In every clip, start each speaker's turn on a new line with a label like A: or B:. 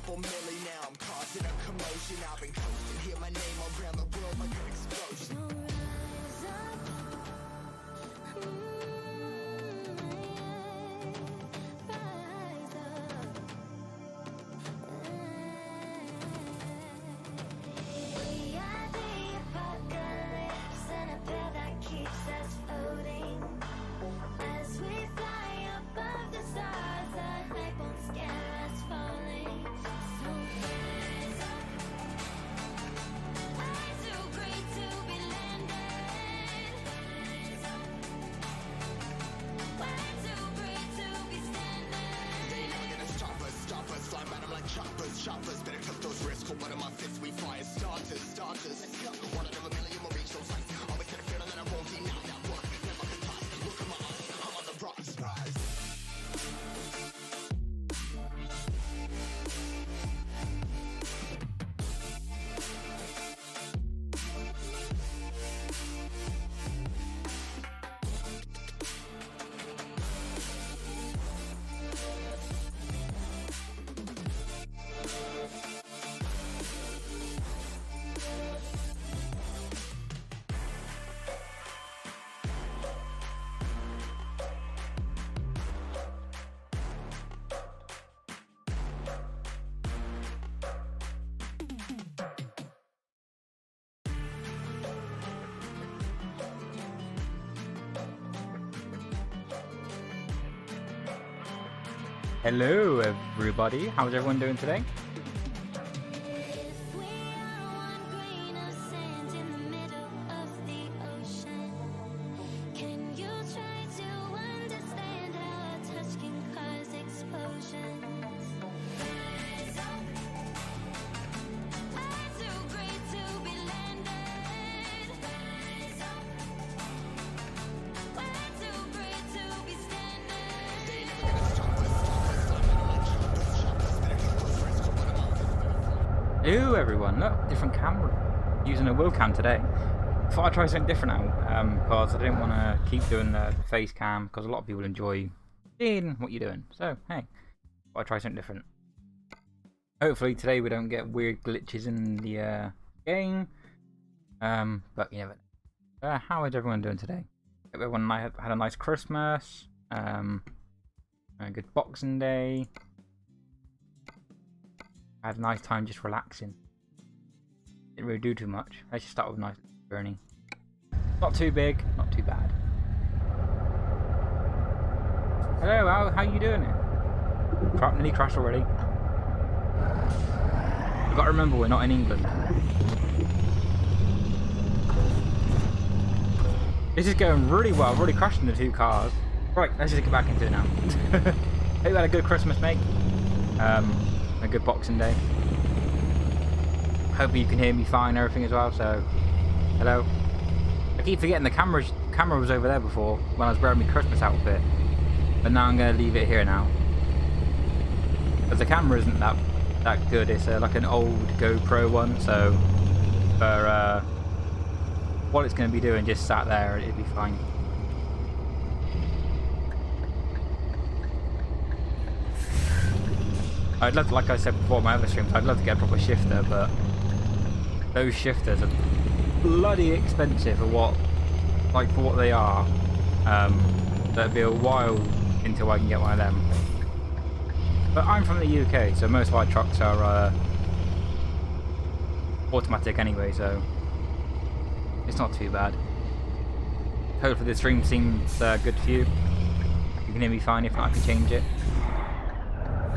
A: couple milli now. I'm causing a commotion. I've been coasting, hear my name around the world like an explosion.
B: Rise up, rise up. We are the apocalypse, and a pill that keeps us floating. As we fly above the stars, the night won't scare us falling. So rise up. I'm too great to be landed. Rise up. We're too great to be standing.
A: They never gonna stop us, fly by them like choppers. Better took those risks, but one of my fists we fire starters. Let's go. One out of a million will reach those heights. Always had a feeling that I won't deny that work. Never been tossed. Look at my eyes, I'm on the rise.
C: Hello everybody, how's everyone doing today?
B: If we are one grain of sand in the middle of the ocean, can you try to understand how a touch can cause explosions? Rise up. I'm too great to be landed. Rise up. We're too great to be standing.
A: They never gonna stop us, fly by them like choppers. Better took those risks, but one of my
C: Hello everyone, look, different camera. Using a wheelcam today. Thought I'd try something different now, because I didn't want to keep doing the face cam, because a lot of people enjoy seeing what you're doing. So, hey, thought I'd try something different. Hopefully today we don't get weird glitches in the game, but you never know. How is everyone doing today? Hope everyone had a nice Christmas, a good Boxing Day. I had a nice time just relaxing. Didn't really do too much. Let's just start with a nice journey. Not too big, not too bad. Hello, how you doing? Nearly crashed already. You've got to remember we're not in England. This is going really well. I've already crashed into 2 cars. Right, let's just get back into it now. Hope you had a good Christmas, mate. A good Boxing Day. Hope you can hear me fine and everything as well, so hello. I keep forgetting the camera was over there before when I was wearing my Christmas outfit, but now I'm going to leave it here now because the camera isn't that good. It's like an old GoPro one, so for what it's going to be doing, just sat there, it'd be fine. I'd love to, like I said before in my other streams, I'd love to get a proper shifter, but those shifters are bloody expensive for what they are. So it'd be a while until I can get one of them. But I'm from the UK, so most of our trucks are automatic anyway, so it's not too bad. Hopefully the stream seems good for you. You can hear me fine, if not I can change it.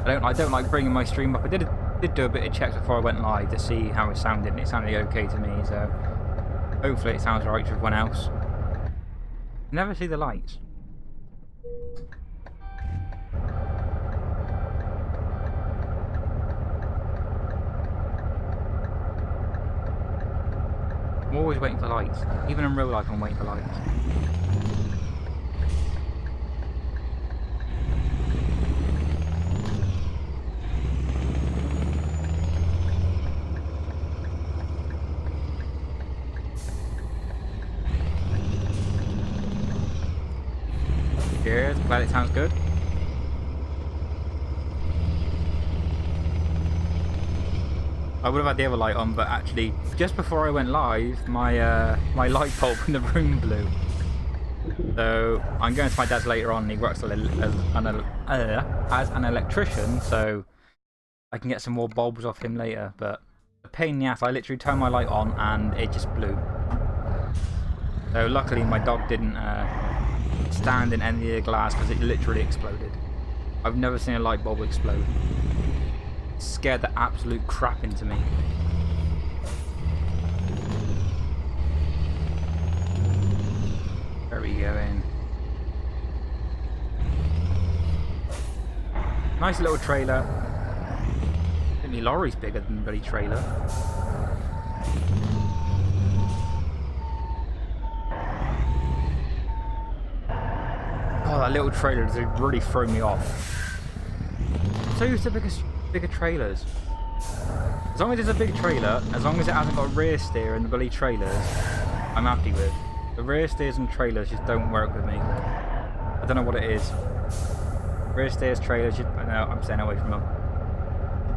C: I don't like bringing my stream up. I did do a bit of checks before I went live to see how it sounded, and it sounded okay to me, so hopefully it sounds alright to everyone else. You never see the lights. I'm always waiting for lights. Even in real life I'm waiting for lights. Cheers, glad it sounds good. I would have had the other light on, but actually, just before I went live, my light bulb in the room blew. So I'm going to my dad's later on. He works as an electrician, so I can get some more bulbs off him later. But a pain in the ass. I literally turned my light on and it just blew. So luckily my dog didn't stand in any of the glass because it literally exploded. I've never seen a light bulb explode. It scared the absolute crap into me. Where are we going? Nice little trailer. I think the lorry's bigger than the bloody trailer. Oh, that little trailer has really thrown me off. I'm so used to bigger trailers. As long as it's a big trailer, as long as it hasn't got rear steer in the bloody trailers, I'm happy with. The rear steers and trailers just don't work with me. I don't know what it is. Rear steers, trailers, just, no, I'm staying away from them.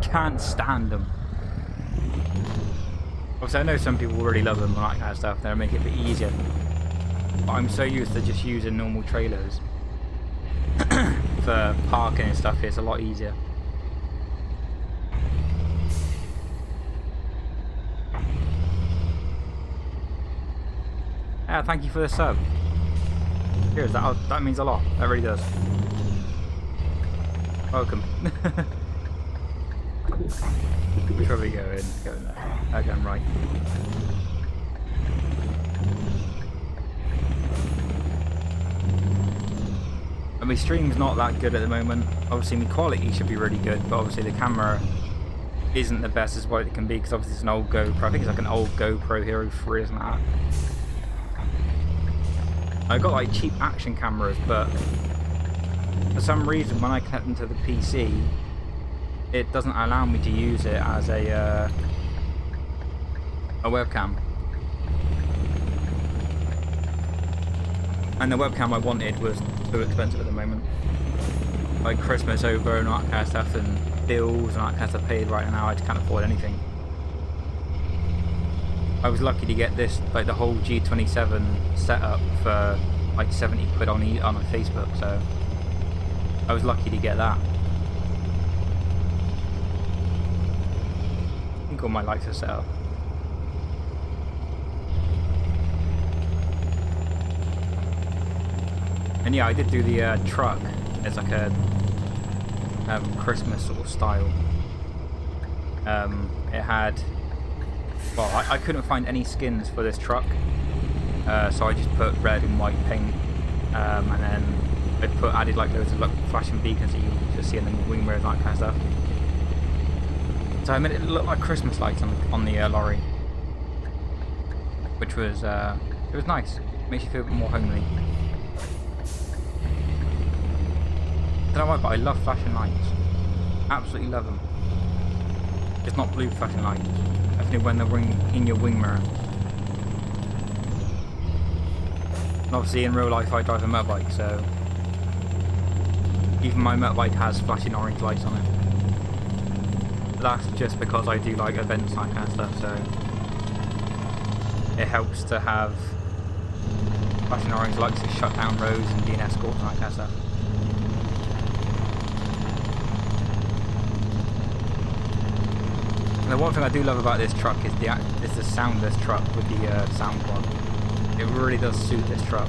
C: Can't stand them. Obviously, I know some people really love them and that kind of stuff. They'll make it a bit easier. But I'm so used to just using normal trailers. For parking and stuff, it's a lot easier. Yeah, thank you for the sub. Cheers, that means a lot. That really does. Welcome. Which way are we going? Going there. Going right. And my stream's not that good at the moment. Obviously my quality should be really good, but obviously the camera isn't the best as what it can be because obviously it's an old GoPro. I think it's like an old GoPro Hero 3, isn't that? I got like cheap action cameras, but for some reason when I connect them to the PC, it doesn't allow me to use it as a webcam. And the webcam I wanted was too expensive at the moment. Like Christmas over and all that kind of stuff, and bills and all that kind of stuff paid right now, I just can't afford anything. I was lucky to get this, like the whole G27 setup for like 70 quid on Facebook, so I was lucky to get that. I think all my lights are set up. And yeah, I did do the truck as like a Christmas sort of style. It had... Well, I couldn't find any skins for this truck, so I just put red and white paint, and then I added like loads of like flashing beacons that you just see in the wing mirrors and that kind of stuff. So I made it look like Christmas lights on the lorry, which was it was nice. Makes you feel a bit more homely. I don't know why, but I love flashing lights. Absolutely love them. It's not blue flashing lights. Definitely when they're in your wing mirror. And obviously in real life I drive a motorbike, so even my motorbike has flashing orange lights on it. But that's just because I do like events and that kind of stuff, so it helps to have flashing orange lights to shut down roads and be an escort and that kind of stuff. And the one thing I do love about this truck is the sound of this truck with the sound quad. It really does suit this truck.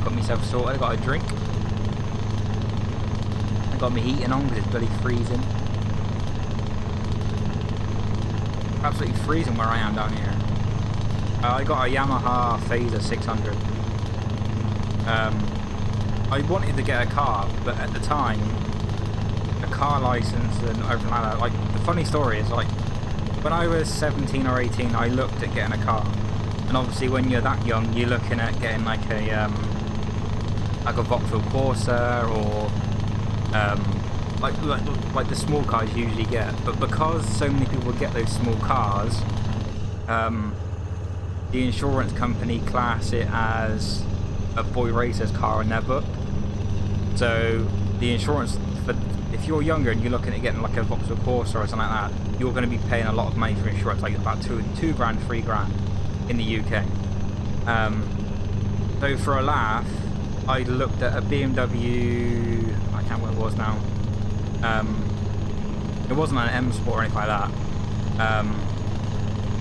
C: Got myself sorted, I got a drink. I got my heating on because it's bloody freezing. Absolutely freezing where I am down here. I got a Yamaha Phaser 600. I wanted to get a car, but at the time, a car license and everything like that. Like, the funny story is, like, when I was 17 or 18, I looked at getting a car. And obviously, when you're that young, you're looking at getting like a Vauxhall Corsa or like the small cars you usually get. But because so many people get those small cars, the insurance company class it as a boy racer's car in their book. So the insurance, for if you're younger and you're looking at getting like a Vauxhall Corsa or something like that, you're going to be paying a lot of money for insurance, like about two grand, 3 grand in the UK. So for a laugh, I looked at a BMW, I can't remember what it was now. It wasn't an M Sport or anything like that.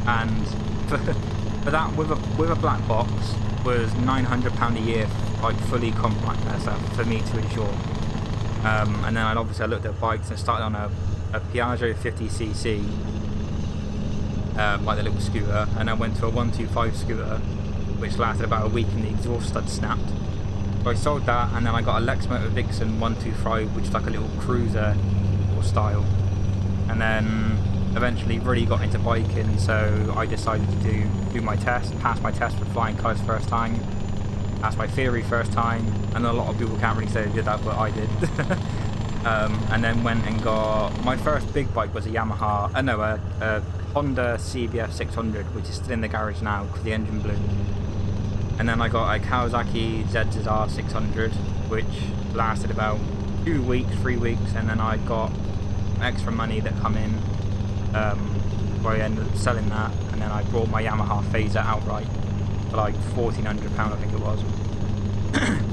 C: And for that, with a black box, was £900 a year, like fully compact stuff for me to insure. And then I looked at bikes and started on a Piaggio 50cc, like the little scooter, and I went to a 125 scooter, which lasted about a week and the exhaust stud snapped. So I sold that, and then I got a Lex Motor Vixen 125, which is like a little cruiser or style. And then eventually really got into biking, so I decided to do my test, pass my test for flying colours first time, pass my theory first time, and a lot of people can't really say they did that, but I did. And then went and got my first big bike was a Yamaha, a Honda CBF 600, which is still in the garage now because the engine blew. And then I got a Kawasaki ZZR 600, which lasted about 2 weeks, 3 weeks, and then I got extra money that come in, where I ended up selling that, and then I bought my Yamaha Phaser outright for like £1,400, I think it was.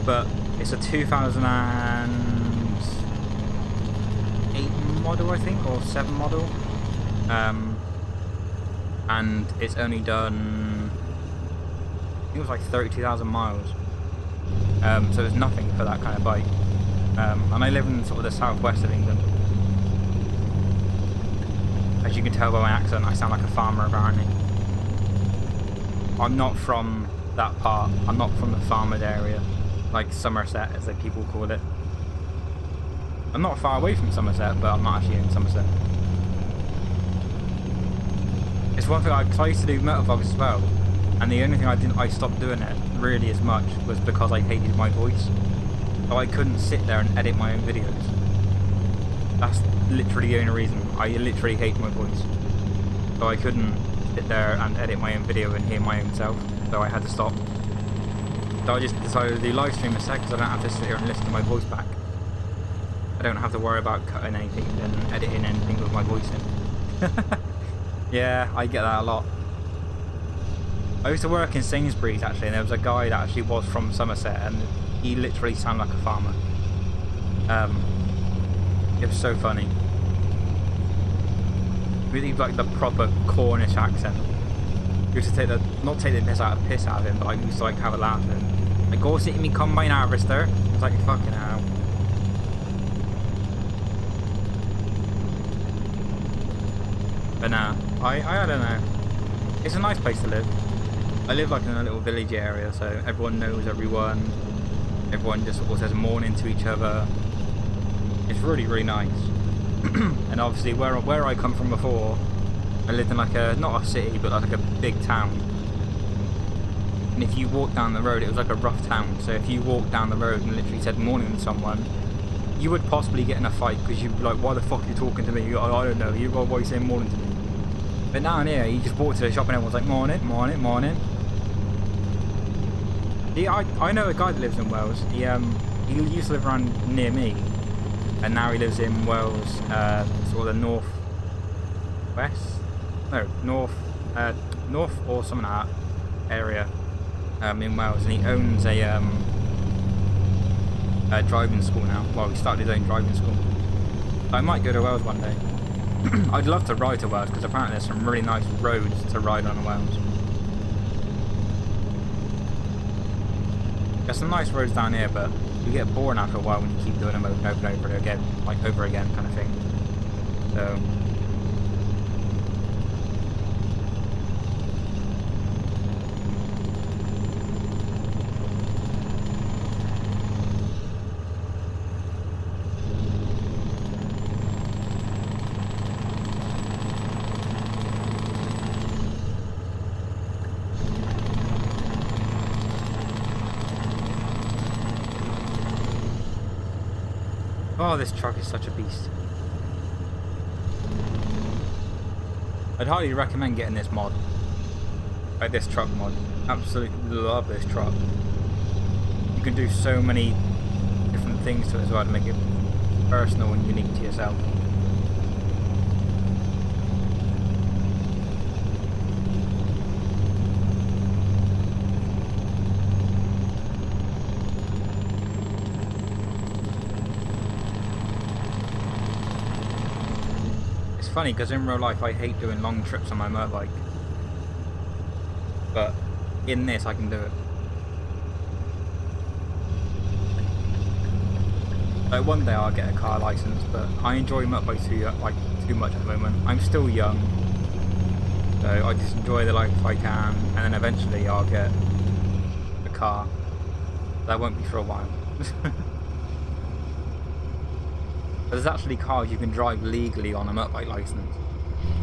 C: But it's a 2008 model, I think, or 7 model, and it's only done, I think it was like 32,000 miles, so it's nothing for that kind of bike. And I live in sort of the southwest of England. As you can tell by my accent, I sound like a farmer apparently. I'm not from that part. I'm not from the farmers area, like Somerset as the people call it. I'm not far away from Somerset, but I'm not actually in Somerset. It's one thing I used to do motovlogs as well, and the only thing I stopped doing it really as much was because I hated my voice. So I couldn't sit there and edit my own videos. That's literally the only reason. I literally hate my voice. So I couldn't sit there and edit my own video and hear my own self. So I had to stop. So I just decided to do live stream instead because I don't have to sit here and listen to my voice back. I don't have to worry about cutting anything and editing anything with my voice in. Yeah, I get that a lot. I used to work in Sainsbury's actually, and there was a guy that actually was from Somerset, and he literally sounded like a farmer. It was so funny. Really like the proper Cornish accent. You used to not take the piss out of him, but I used to like have a laugh at him. Like, go sit in me combine harvester. I was like, fucking hell. But nah, I don't know. It's a nice place to live. I live like in a little village area, so everyone knows everyone. Everyone just all says morning to each other. It's really, really nice. And obviously where I come from before, I lived in like not a city, but like a big town. And if you walk down the road, it was like a rough town. So if you walked down the road and literally said morning to someone, you would possibly get in a fight because you'd be like, why the fuck are you talking to me? I don't know, why are you saying morning to me? But down here, you just walk to the shop and everyone's like, morning, morning, morning. Yeah, I know a guy that lives in Wales. He used to live around near me, and now he lives in Wales, sort of the north or something like that area in Wales, and he owns a driving school now. Well, he started his own driving school. I might go to Wales one day. I'd love to ride to Wales because apparently there's some really nice roads to ride on in Wales. There's some nice roads down here, but you get bored after a while when you keep doing them over and over and over again, like over again kind of thing. So oh, this truck is such a beast. I'd highly recommend getting this mod. Like this truck mod. Absolutely love this truck. You can do so many different things to it as well to make it personal and unique to yourself. It's funny because in real life I hate doing long trips on my motorbike. But in this I can do it. Like one day I'll get a car license, but I enjoy motorbikes too much at the moment. I'm still young, so I just enjoy the life if I can, and then eventually I'll get a car. That won't be for a while. But there's actually cars you can drive legally on a motorbike license.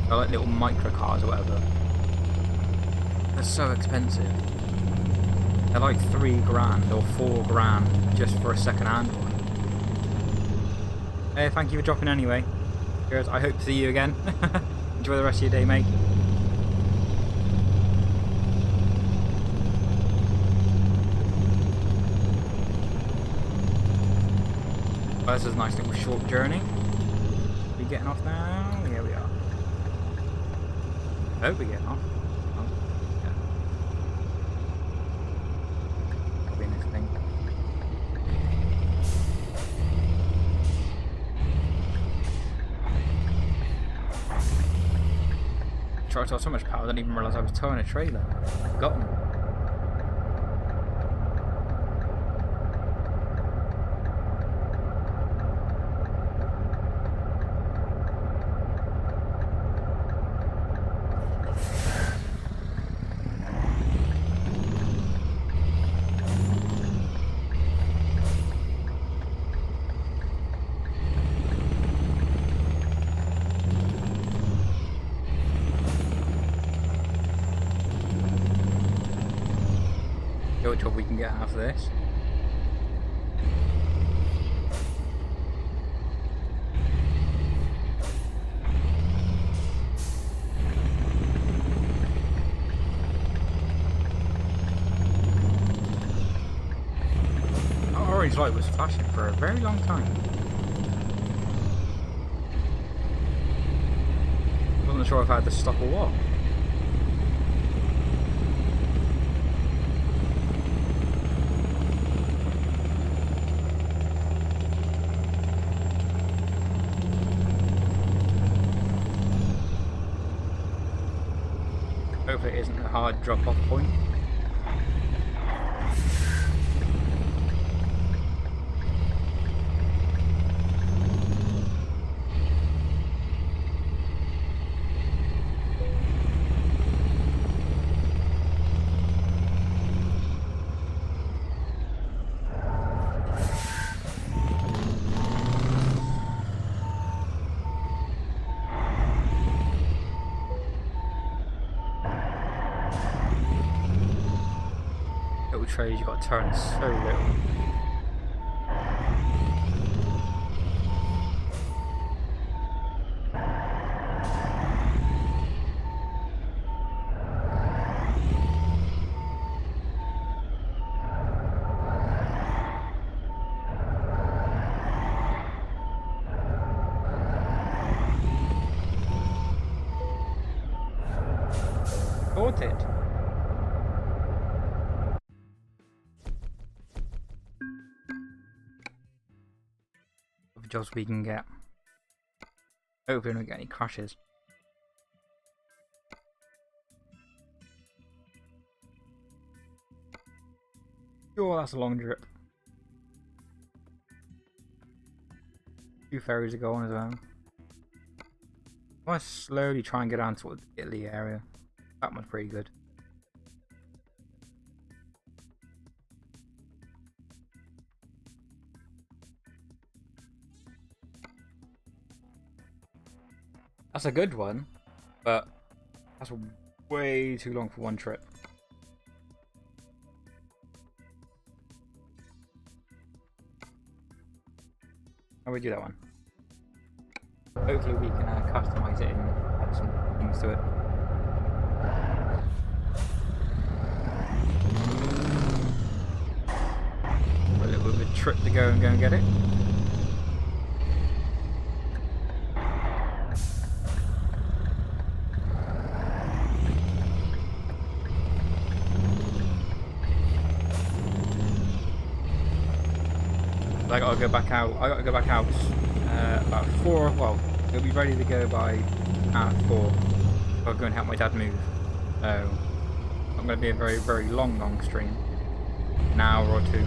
C: They're like little micro cars or whatever. They're so expensive. They're like $3,000 or $4,000 just for a second-hand one. Hey, thank you for dropping anyway. Cheers. I hope to see you again. Enjoy the rest of your day, mate. Well, this is a nice little short journey. Are we getting off now? Yeah, we are. I hope we're getting off. Oh, yeah. Probably next thing. Truck had so much power I didn't even realise I was towing a trailer. Got him. What job we can get after this. That orange light was flashing for a very long time. Wasn't sure if I had to stop or what. Hopefully it isn't a hard drop-off point. Trays, you got to turn so little. Sorted. Jobs we can get. Hopefully we don't get any crashes. Oh, that's a long trip. 2 ferries to go on as well. I want to slowly try and get down towards the Italy area. That one's pretty good. That's a good one, but that's way too long for one trip. How do we do that one? Hopefully we can customize it and add some things to it. trip to go and get it. I gotta go back out. I gotta go back out about 4. Well, it'll be ready to go by at 4. I'll go and help my dad move. So I'm gonna be a very, very long stream. An hour or 2.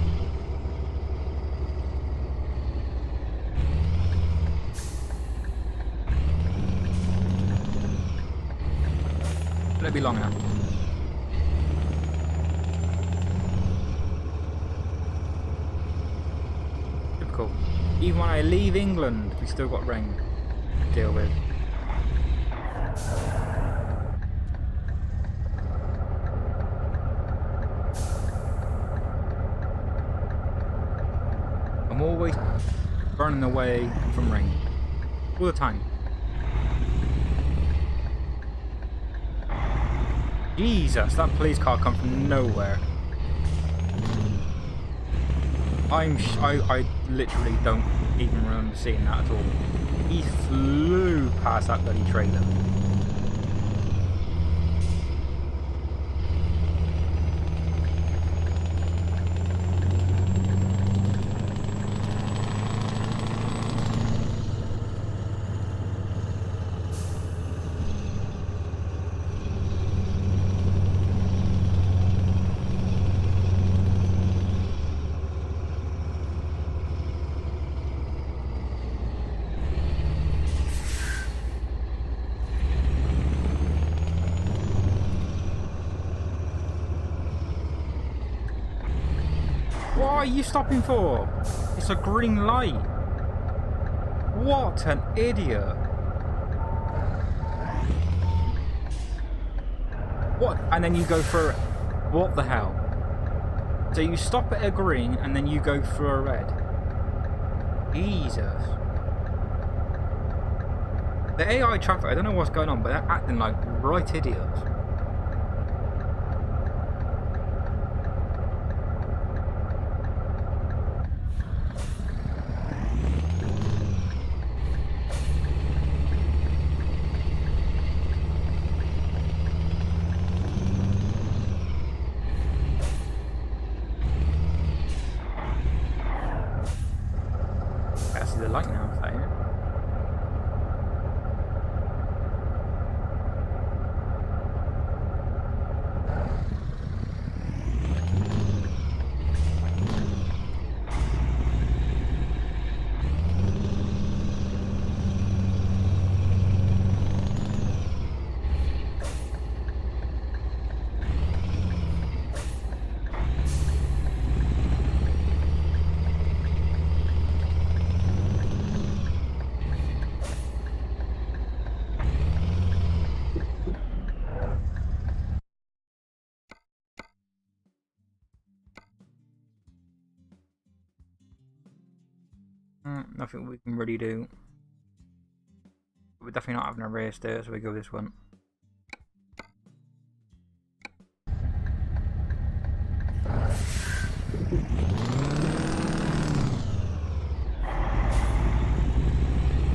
C: It'll be long enough. Typical. Even when I leave England, we still got rain to deal with. I'm always running away from rain. All the time. Jesus, that police car come from nowhere. I literally don't even remember seeing that at all. He flew past that bloody trailer. What are you stopping for? It's a green light. What an idiot. What? And then you go for it. What the hell? So you stop at a green and then you go for a red. Jesus. The AI traffic, I don't know what's going on, but they're acting like right idiots. I see the light now, is that it? Nothing we can really do. We're definitely not having a race there, so we go this one.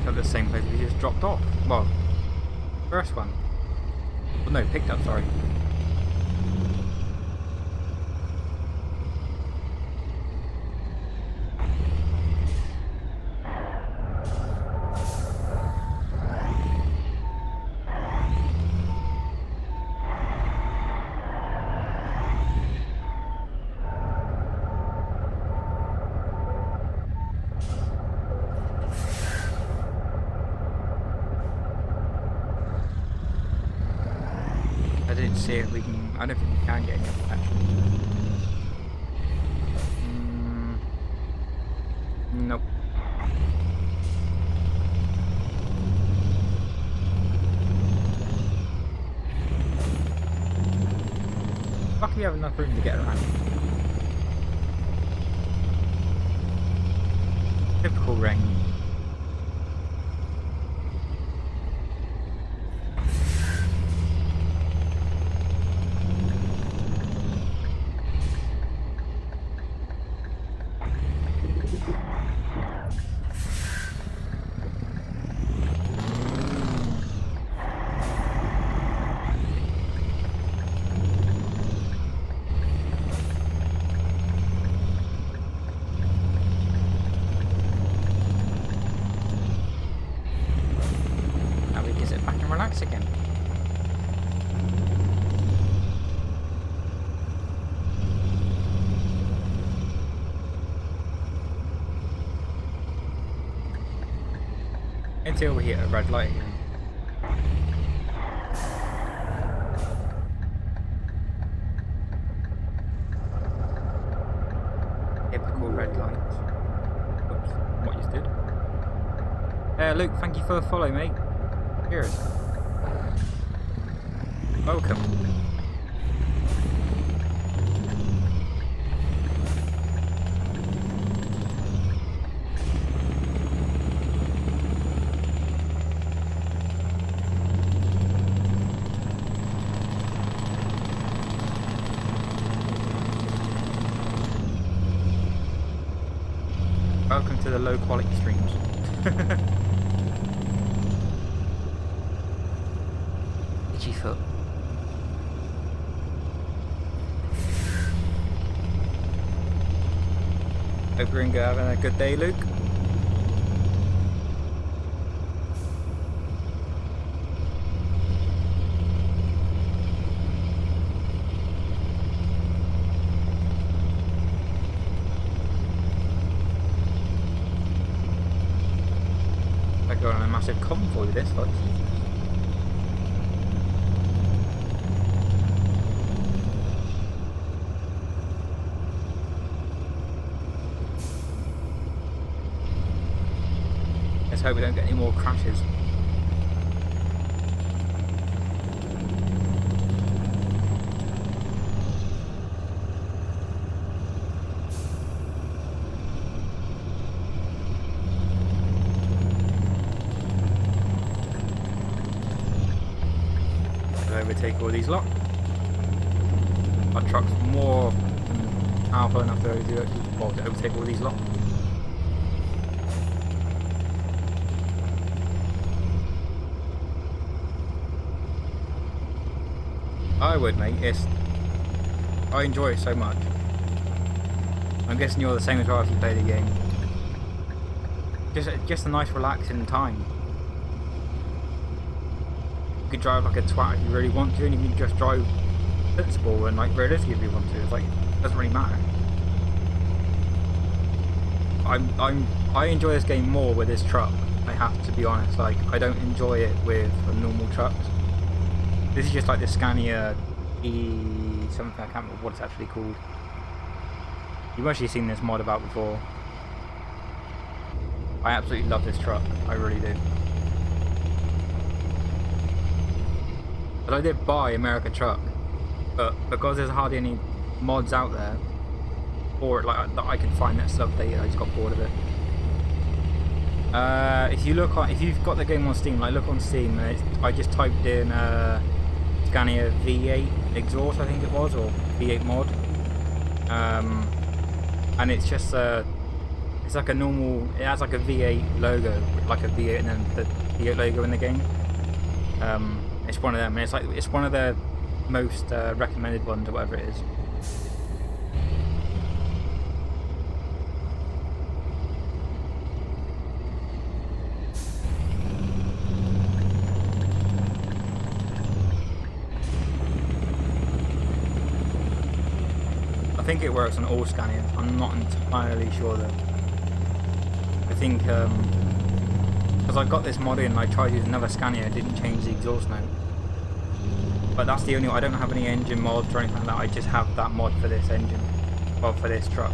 C: So the same place we just dropped off. Well, first one. Well, no, picked up, sorry. I didn't see if we can. I don't think we can get any of actually. Nope. Luckily we have enough room to get around. Typical rain. Until we hit a red light again. Typical red lights. Oops, what you just did. Luke, thank you for the follow, mate. Cheers. Welcome. Welcome to the low quality streams. Itchy foot. Hope you're having a good day, Luke. Going on a massive convoy with this, like. Let's hope we don't get any more crashes. Overtake all these lot. Our truck's more than powerful enough to do it, well, to overtake all these lot. I would, mate. I enjoy it so much. I'm guessing you're the same as well if you play the game. Just a nice relaxing time. You can drive like a twat if you really want to, and you can just drive sensible and like realistic if you want to. It's like, it doesn't really matter. I enjoy this game more with this truck, I have to be honest. Like, I don't enjoy it with the normal trucks. This is just like the Scania E something, I can't remember what it's actually called. You've actually seen this mod about before. I absolutely love this truck, I really do. But I did buy America Truck, but because there's hardly any mods out there for it, like that I can find that's updated, I just got bored of it. If you've got the game on Steam, like look on Steam, and I just typed in Scania V8 exhaust, I think it was, or V8 mod, and it's just it's like a normal. It has like a V8 logo, like a V8, and then the V8 logo in the game. It's one of them, and it's one of the most recommended ones, or whatever it is. I think it works on all Scanias. I'm not entirely sure though. I think because I got this mod in, I tried using another Scania, it didn't change the exhaust note. But that's the only one. I don't have any engine mods or anything like that. I just have that mod for this engine, well, for this truck.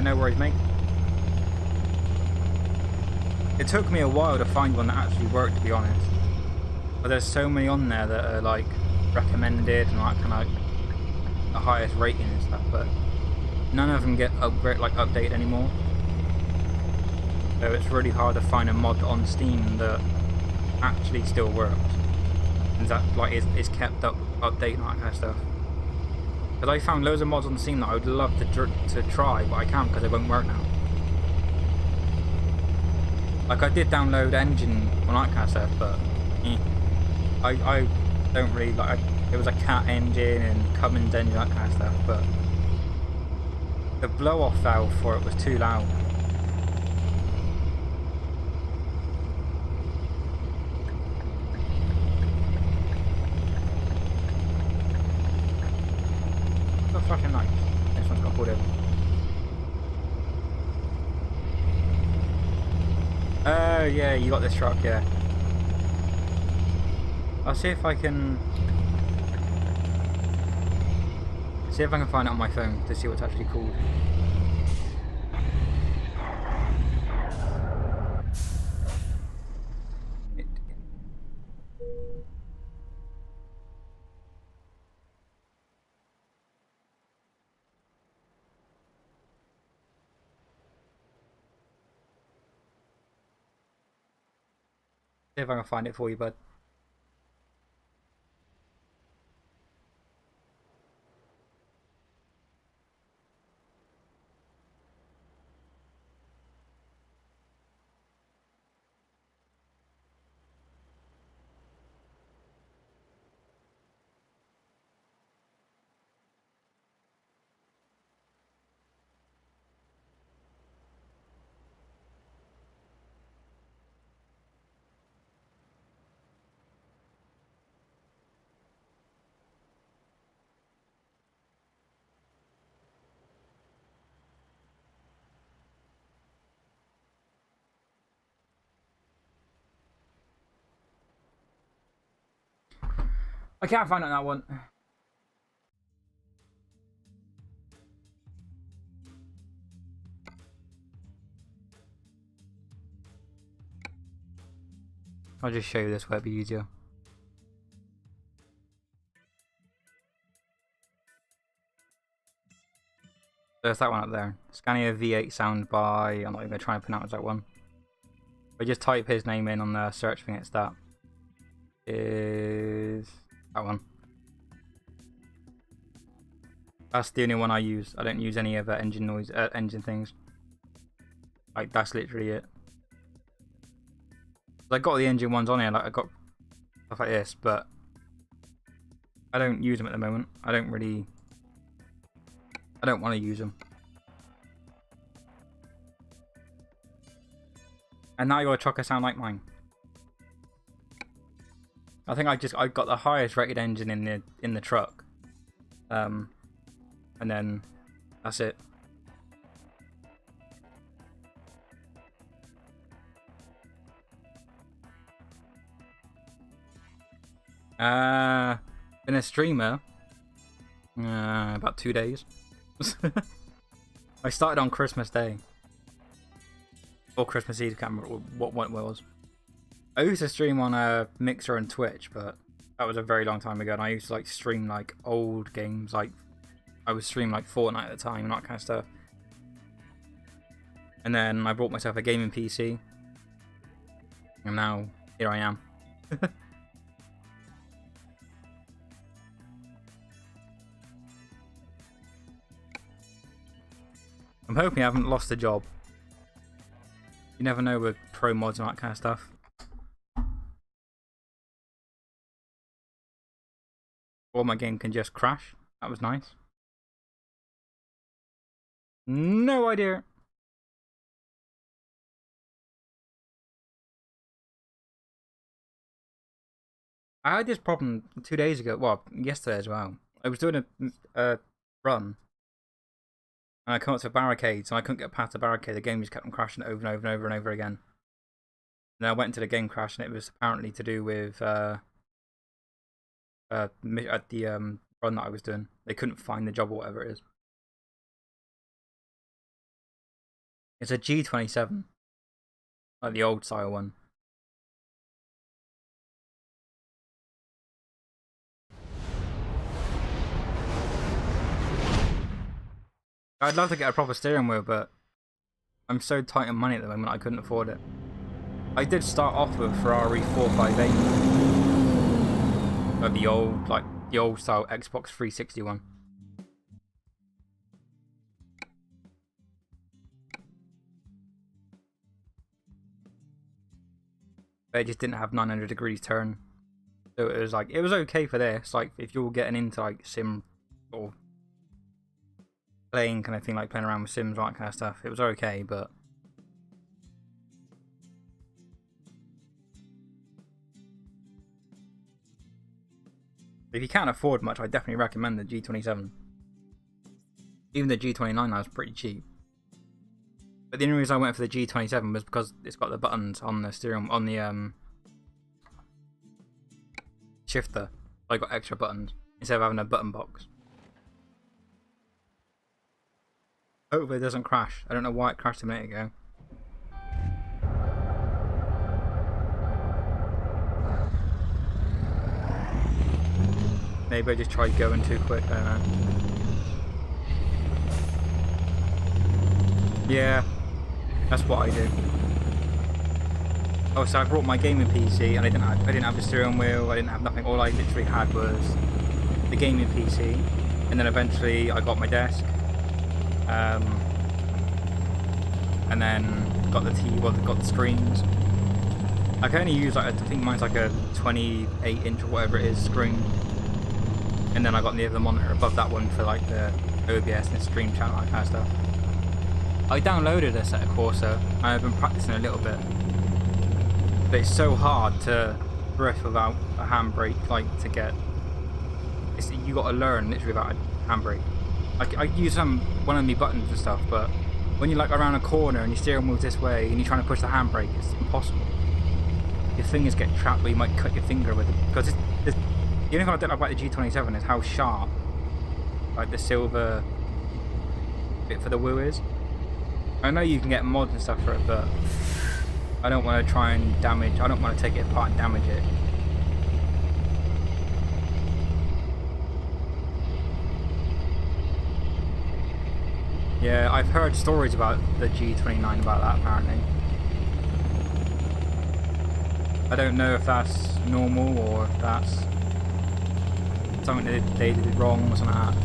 C: No worries, mate. It took me a while to find one that actually worked, to be honest. But there's so many on there that are like recommended and like kind of like the highest rating and stuff, but none of them get updated anymore. So it's really hard to find a mod on Steam that actually still works and that like is kept updated and that kind of stuff. Because I found loads of mods on Steam that I would love to try, but I can't because they won't work now. Like I did download engine and that kind of stuff, but I don't really like. It was a cat engine and Cummins engine, that kind of stuff, but the blow-off valve for it was too loud. Got flashing lights. This one's got pulled over. yeah, you got this truck, yeah. I'll see if I can... See if I can find it on my phone to see what's actually called. See if I can find it for you, bud. I can't find it on that one. I'll just show you this where it'll be easier. There's that one up there. Scania V8 sound by... I'm not even going to try and pronounce that one. But just type his name in on the search thing, it's that. Is... that one. That's the only one I use. I don't use any other engine noise, engine things. Like, that's literally it. I got the engine ones on here, like I got stuff like this, but I don't use them at the moment. I don't want to use them. And now your trucker sound like mine. I think I got the highest rated engine in the truck. And then that's it. Been a streamer about 2 days. I started on Christmas Day or Christmas Eve. I can't remember what one it was. I used to stream on Mixer and Twitch, but that was a very long time ago. And I used to like stream like old games, like I would stream like Fortnite at the time and that kind of stuff. And then I bought myself a gaming PC, and now here I am. I'm hoping I haven't lost the job. You never know with pro mods and that kind of stuff. Or my game can just crash. That was nice. No idea. I had this problem 2 days ago. Well, yesterday as well. I was doing a run. And I come up to barricades and I couldn't get past the barricade. The game just kept on crashing over and over and over and over again. And then I went into the game crash and it was apparently to do with at the run that I was doing. They couldn't find the job or whatever it is. It's a G27. Like the old style one. I'd love to get a proper steering wheel, but I'm so tight on money at the moment I couldn't afford it. I did start off with Ferrari 458. Like the old style Xbox 360 one. But it just didn't have 900 degrees turn. So it was like, it was okay for this. Like if you're getting into like sim or playing kind of thing, like playing around with sims, all that kind of stuff, it was okay, but if you can't afford much, I definitely recommend the G27. Even the G29 now is pretty cheap. But the only reason I went for the G27 was because it's got the buttons on the steering, on the shifter. I got extra buttons instead of having a button box. Hopefully it doesn't crash. I don't know why it crashed a minute ago. Maybe I just tried going too quick, I don't know. Yeah, that's what I do. Oh, so I brought my gaming PC and I didn't have the steering wheel, I didn't have nothing. All I literally had was the gaming PC, and then eventually I got my desk, and then got the got the screens. I can only use, like, I think mine's like a 28-inch or whatever it is screen. And then I got the other monitor above that one for like the OBS and the stream channel, that kind of stuff. I downloaded a set of Corsa and I've been practicing a little bit. But it's so hard to drift without a handbrake, like to get... you got to learn literally without a handbrake. I use one of my buttons and stuff, but when you're like around a corner and your steering wheel's this way and you're trying to push the handbrake, it's impossible. Your fingers get trapped where you might cut your finger with it. Because the only thing I don't like about the G27 is how sharp, like, the silver bit for the wheel is. I know you can get mods and stuff for it, but I don't want to try and damage. I don't want to take it apart and damage it. Yeah, I've heard stories about the G29 about that apparently. I don't know if that's normal or if that's something that they did wrong or something like that.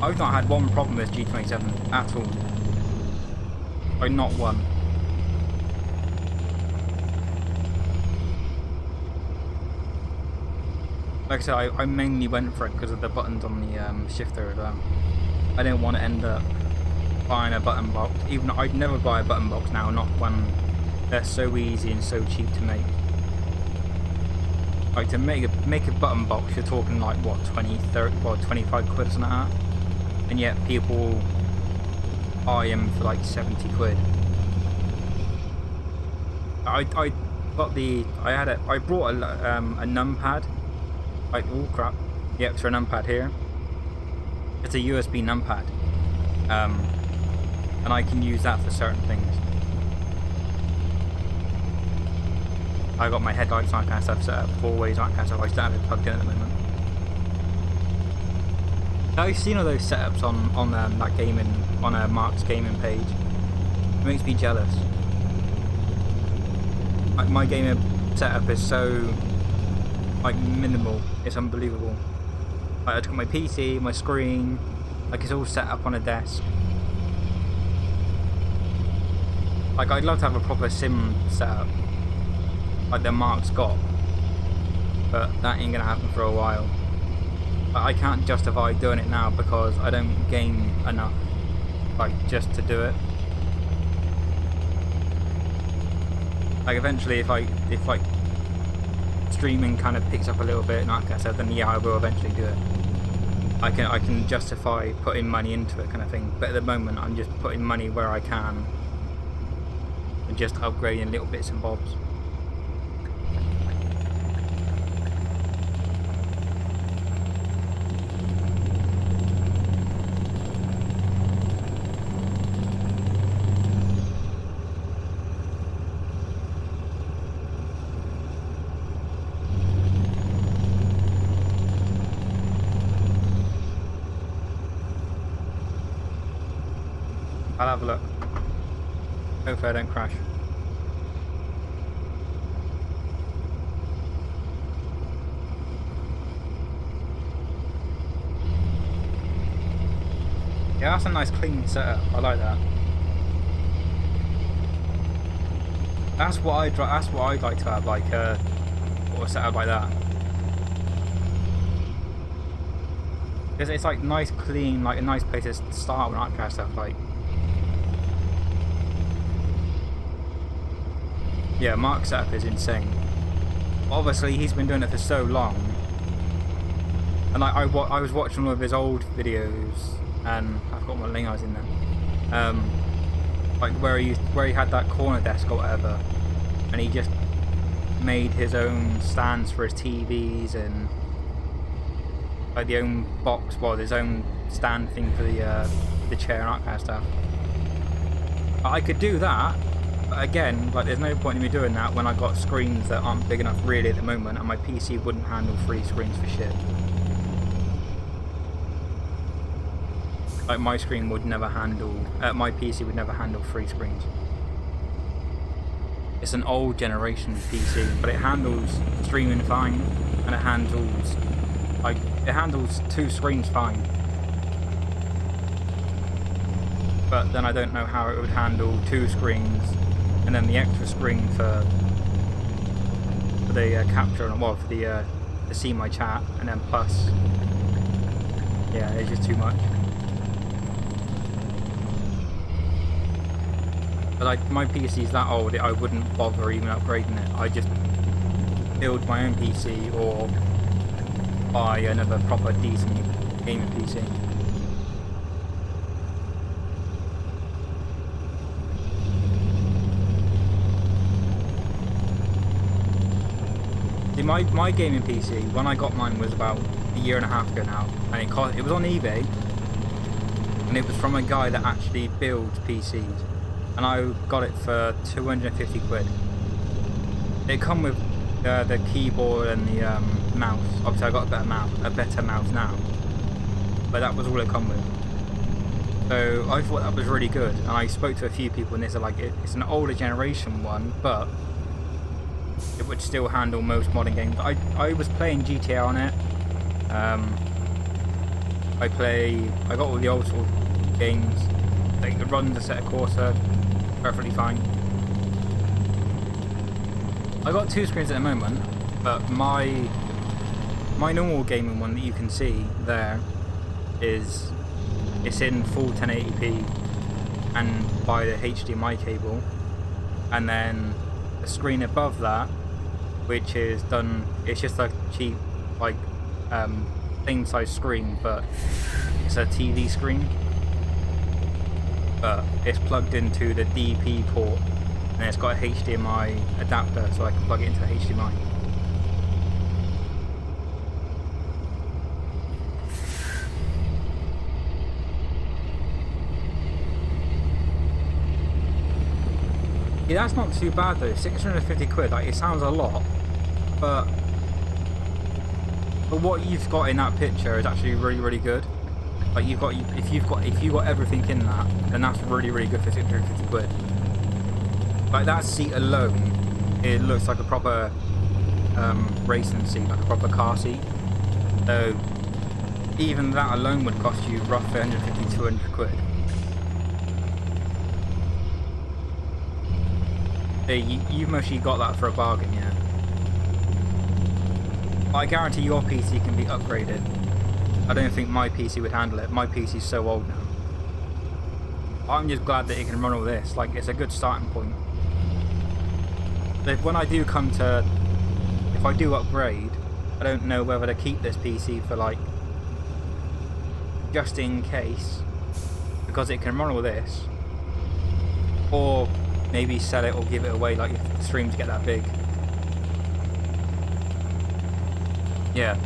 C: I've not had one problem with G27 at all. Like, not one. Like I said, I mainly went for it because of the buttons on the shifter. I didn't want to end up buying a button box. Even I'd never buy a button box now, not when they're so easy and so cheap to make. Like, to make a button box, you're talking like, what, 20, 30, what, 25 quid or something like that? And yet people buy them for like 70 quid. I brought a numpad. Like, oh crap, the extra numpad here. It's a USB numpad. And I can use that for certain things. I got my headlights and that kind of stuff set up, 4 ways, that kind of stuff. I just don't have it plugged in at the moment. I've seen all those setups on that gaming, on Mark's gaming page. It makes me jealous. Like, my gaming setup is so, like, minimal. It's unbelievable. Like, I've got my PC, my screen, like, it's all set up on a desk. Like, I'd love to have a proper sim setup, like the Mark's got, but that ain't gonna happen for a while. But I can't justify doing it now because I don't game enough, like, just to do it. Like, eventually, if like streaming kind of picks up a little bit and that kind of stuff, then yeah, I will eventually do it. I can justify putting money into it, kind of thing. But at the moment, I'm just putting money where I can and just upgrading little bits and bobs. I'll have a look. Hopefully I don't crash. Yeah, that's a nice clean setup. I like that. That's what I'd like to have, like a setup like that. Because it's like nice, clean, like a nice place to start with that kind of stuff. Like, yeah, Mark's setup is insane. Obviously, he's been doing it for so long, and like I was watching all of his old videos, and I forgot what link I was in there. like where he had that corner desk or whatever, and he just made his own stands for his TVs and like the own box, well, his own stand thing for the chair and that kind of stuff. I could do that, but again, like there's no point in me doing that when I got screens that aren't big enough really at the moment, and my PC wouldn't handle 3 screens for shit. Like my screen would never handle, my PC would never handle 3 screens. It's an old generation PC, but it handles streaming fine, and it handles 2 screens fine. But then I don't know how it would handle 2 screens, and then the extra screen for the capture and well for the to see my chat, and then plus, yeah, it's just too much. But like my PC's that old, I wouldn't bother even upgrading it. I just build my own PC or buy another proper decent gaming PC. See, my gaming PC, when I got mine, was about a year and a half ago now, and it was on eBay, and it was from a guy that actually builds PCs. And I got it for 250 quid. It come with the keyboard and the mouse. Obviously I got a better mouse now, but that was all it come with. So I thought that was really good, and I spoke to a few people and they said like it's an older generation one, but it would still handle most modern games. I was playing GTA on it. I got all the old school games. Like it runs a set of Corsa perfectly fine. I got 2 screens at the moment, but my normal gaming one that you can see there it's in full 1080p and by the HDMI cable, and then the screen above that, which is done, it's just a cheap like same size screen, but it's a TV screen. But it's plugged into the DP port, and it's got a HDMI adapter, so I can plug it into the HDMI. Yeah, that's not too bad though. 650 quid. Like, it sounds a lot, but what you've got in that picture is actually really, really good. Like if you've got everything in that, then that's really, really good for 650 quid. Like that seat alone, it looks like a proper racing seat, like a proper car seat. So even that alone would cost you roughly 150, 200 quid. So you've mostly got that for a bargain, yeah. But I guarantee your PC can be upgraded. I don't think my PC would handle it. My PC's so old now. I'm just glad that it can run all this. Like, it's a good starting point. But when I do come to, if I do upgrade, I don't know whether to keep this PC for like, just in case, because it can run all this, or maybe sell it or give it away, like if the streams get that big. Yeah.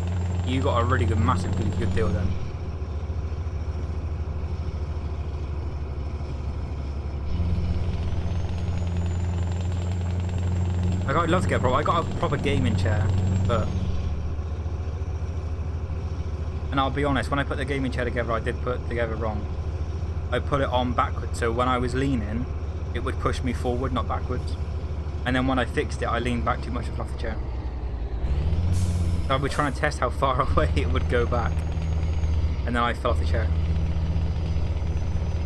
C: You got a really good, massively good deal then. Like, I'd love to get I got a proper gaming chair, but... And I'll be honest, when I put the gaming chair together, I did put it together wrong. I put it on backwards, so when I was leaning, it would push me forward, not backwards. And then when I fixed it, I leaned back too much off the chair. So I was trying to test how far away it would go back, and then I fell off the chair.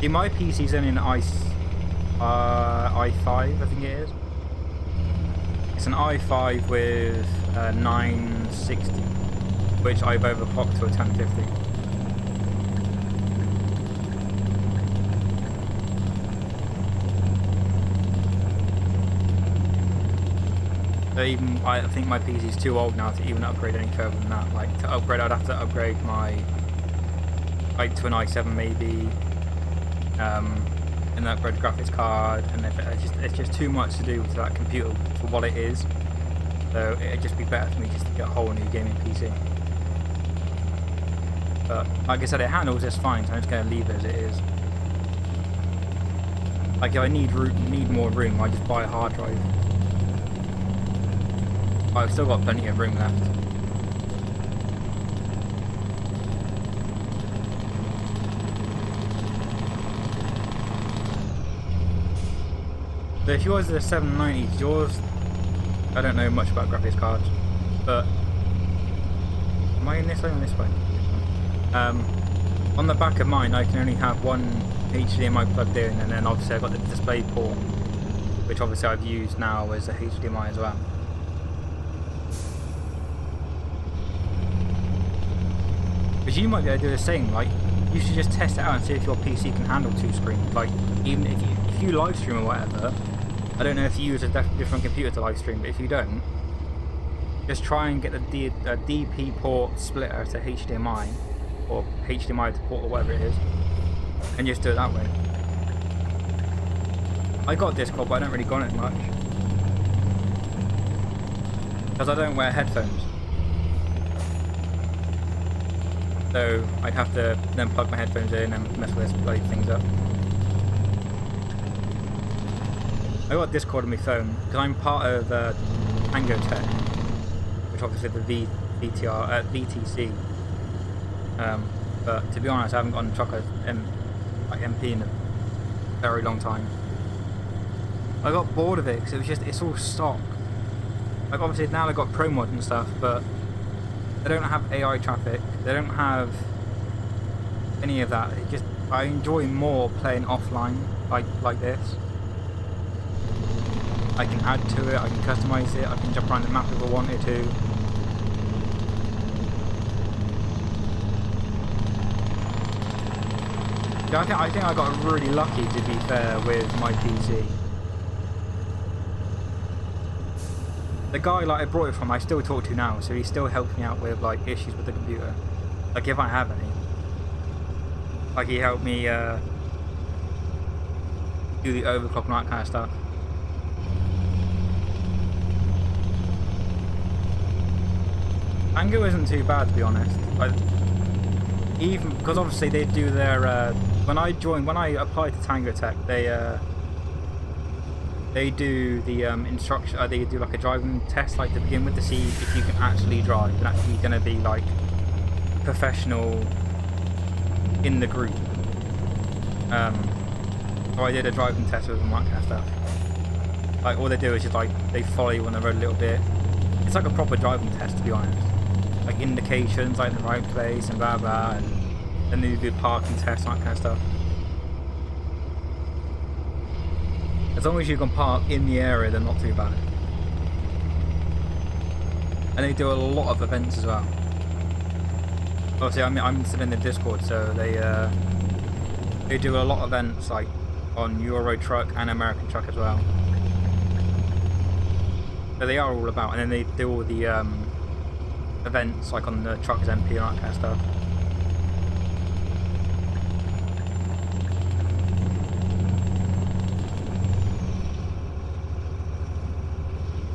C: See, my PC's only an i5, I think it is. It's an i5 with 960, which I've overclocked to a 1050. So even, I think my PC's too old now to even upgrade any further than that. Like, to upgrade, I'd have to upgrade my, like, to an i7 maybe, and an upgrade graphics card, and if it's just too much to do with that computer for what it is. So it'd just be better for me just to get a whole new gaming PC. But like I said, it handles this fine, so I'm just gonna leave it as it is. Like if I need more room, I just buy a hard drive. I've still got plenty of room left. So if yours is a 790, yours, I don't know much about graphics cards, but am I in this way or this way? On the back of mine, I can only have one HDMI plugged in, and then obviously I've got the display port, which obviously I've used now as a HDMI as well. Because you might be able to do the same, like, you should just test it out and see if your PC can handle 2 screens. Like, even if you live stream or whatever, I don't know if you use a different computer to live stream, but if you don't, just try and get the DP port splitter to HDMI, or HDMI to port or whatever it is, and just do it that way. I got Discord, but I don't really go on it much because I don't wear headphones. So I'd have to then plug my headphones in and mess with this bloody things up. I got Discord on my phone because I'm part of Tango Tech, which obviously the VTC. But to be honest, I haven't gotten Choco's MP in a very long time. I got bored of it because it's all stock. Like obviously now they've got pro mod and stuff, but they don't have AI traffic. They don't have any of that. I enjoy more playing offline like this. I can add to it, I can customize it, I can jump around the map if I wanted to. Yeah, I think I got really lucky, to be fair, with my PC. The guy like I brought it from, I still talk to now, so he still helps me out with like issues with the computer, like if I have any. Like he helped me do the overclock and that kind of stuff. Tango isn't too bad, to be honest. Even because obviously they do their when I applied to Tango Tech, they do the instruction. They do like a driving test, like to begin with, to see if you can actually drive and actually going to be like professional in the group. So I did a driving test with them, that kind of stuff. Like all they do is just like they follow you on the road a little bit. It's like a proper driving test, to be honest. Like indications, like the right place and blah blah, and then they do parking tests and that kind of stuff. As long as you can park in the area, they're not too bad. And they do a lot of events as well. Obviously, I'm still in the Discord, so they do a lot of events like on Euro Truck and American Truck as well. So they are all about, and then they do all the events like on the Truckers MP and that kind of stuff.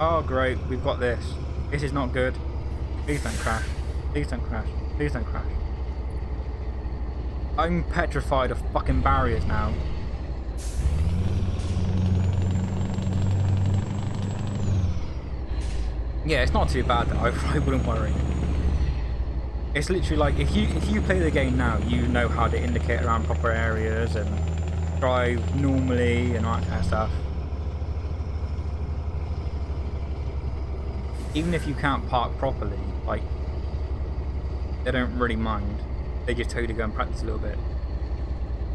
C: Oh great, we've got this. This is not good. Please don't crash. Please don't crash. Please don't crash. I'm petrified of fucking barriers now. Yeah, it's not too bad though. I wouldn't worry. It's literally like if you play the game now, you know how to indicate around proper areas and drive normally and all that kind of stuff. Even if you can't park properly, like, they don't really mind. They just tell you to go and practice a little bit.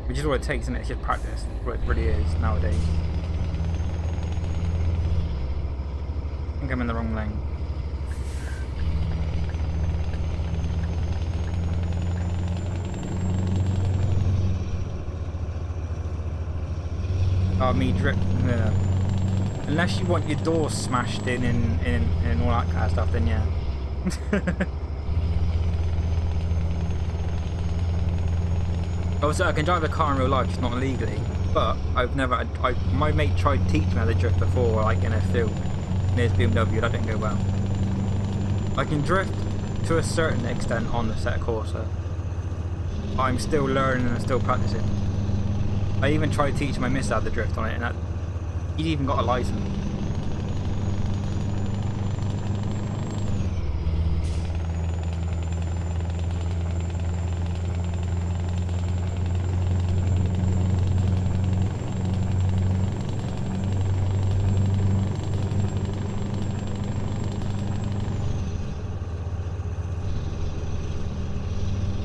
C: Which is all it takes, and it's just practice. What it really is nowadays. I think I'm in the wrong lane. Oh, me drip. Yeah. Unless you want your door smashed in and all that kind of stuff, then yeah. Also, I can drive a car in real life, just not illegally. But I've never. My mate tried teaching me how to drift before, like in a field near his BMW. That didn't go well. I can drift to a certain extent on the Sett Corsa. I'm still learning and still practicing. I even tried teaching my missus how to drift on it, and that he'd even got a license.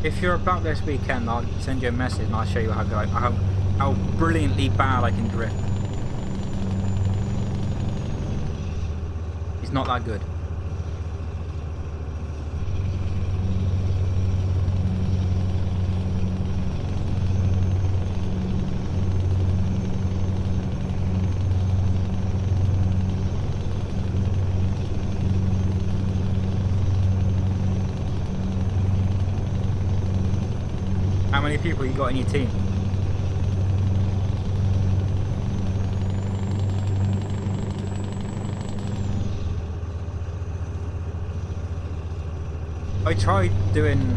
C: If you're about this weekend, I'll send you a message and I'll show you how brilliantly bad I can drift. It's not that good. How many people you got in your team? I tried doing.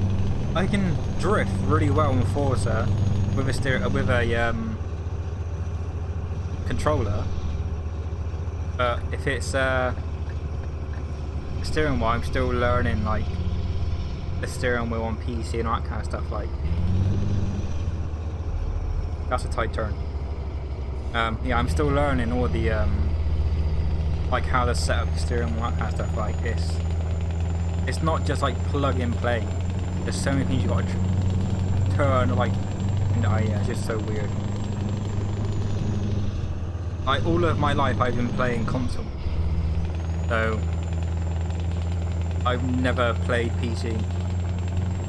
C: I can drift really well in Forza with a controller, but if it's steering wheel, I'm still learning like the steering wheel on PC and all that kind of stuff. Like that's a tight turn. Yeah, I'm still learning all the like how to set up the steering wheel, that kind of stuff. Like it's not just like plug and play. There's so many things you got to turn, like, and yeah, it's just so weird. Like all of my life I've been playing console, so I've never played PC.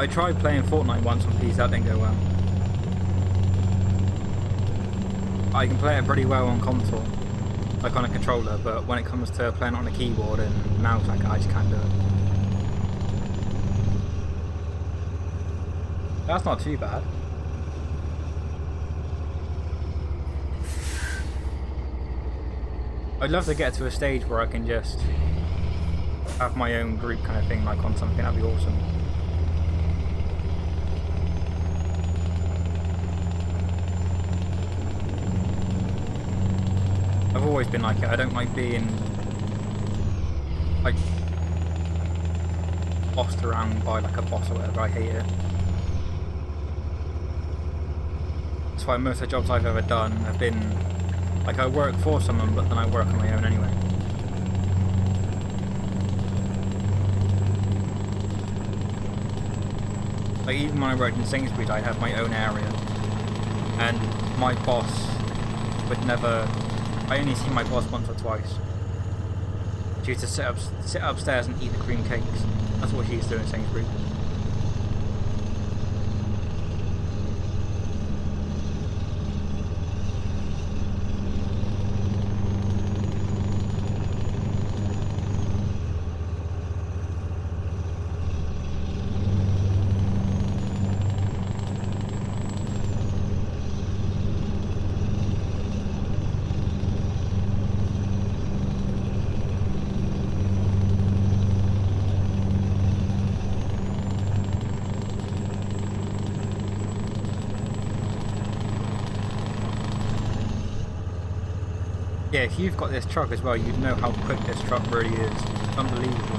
C: I tried playing Fortnite once on PC, that didn't go well. I can play it pretty well on console, like on a controller, but when it comes to playing it on a keyboard and mouse, like, I just can't do it. That's not too bad. I'd love to get to a stage where I can just have my own group kind of thing, like on something. That'd be awesome. I've always been like it. I don't like being like bossed around by like a boss or whatever. I hate it. That's why most of the jobs I've ever done have been like I work for someone, but then I work on my own anyway. Like even when I worked in Sainsbury's, I had my own area, and my boss would never. I only see my boss once or twice. She used to sit upstairs and eat the cream cakes. That's what she used to do in Sainsbury's. Yeah, if you've got this truck as well, you'd know how quick this truck really is. It's unbelievable.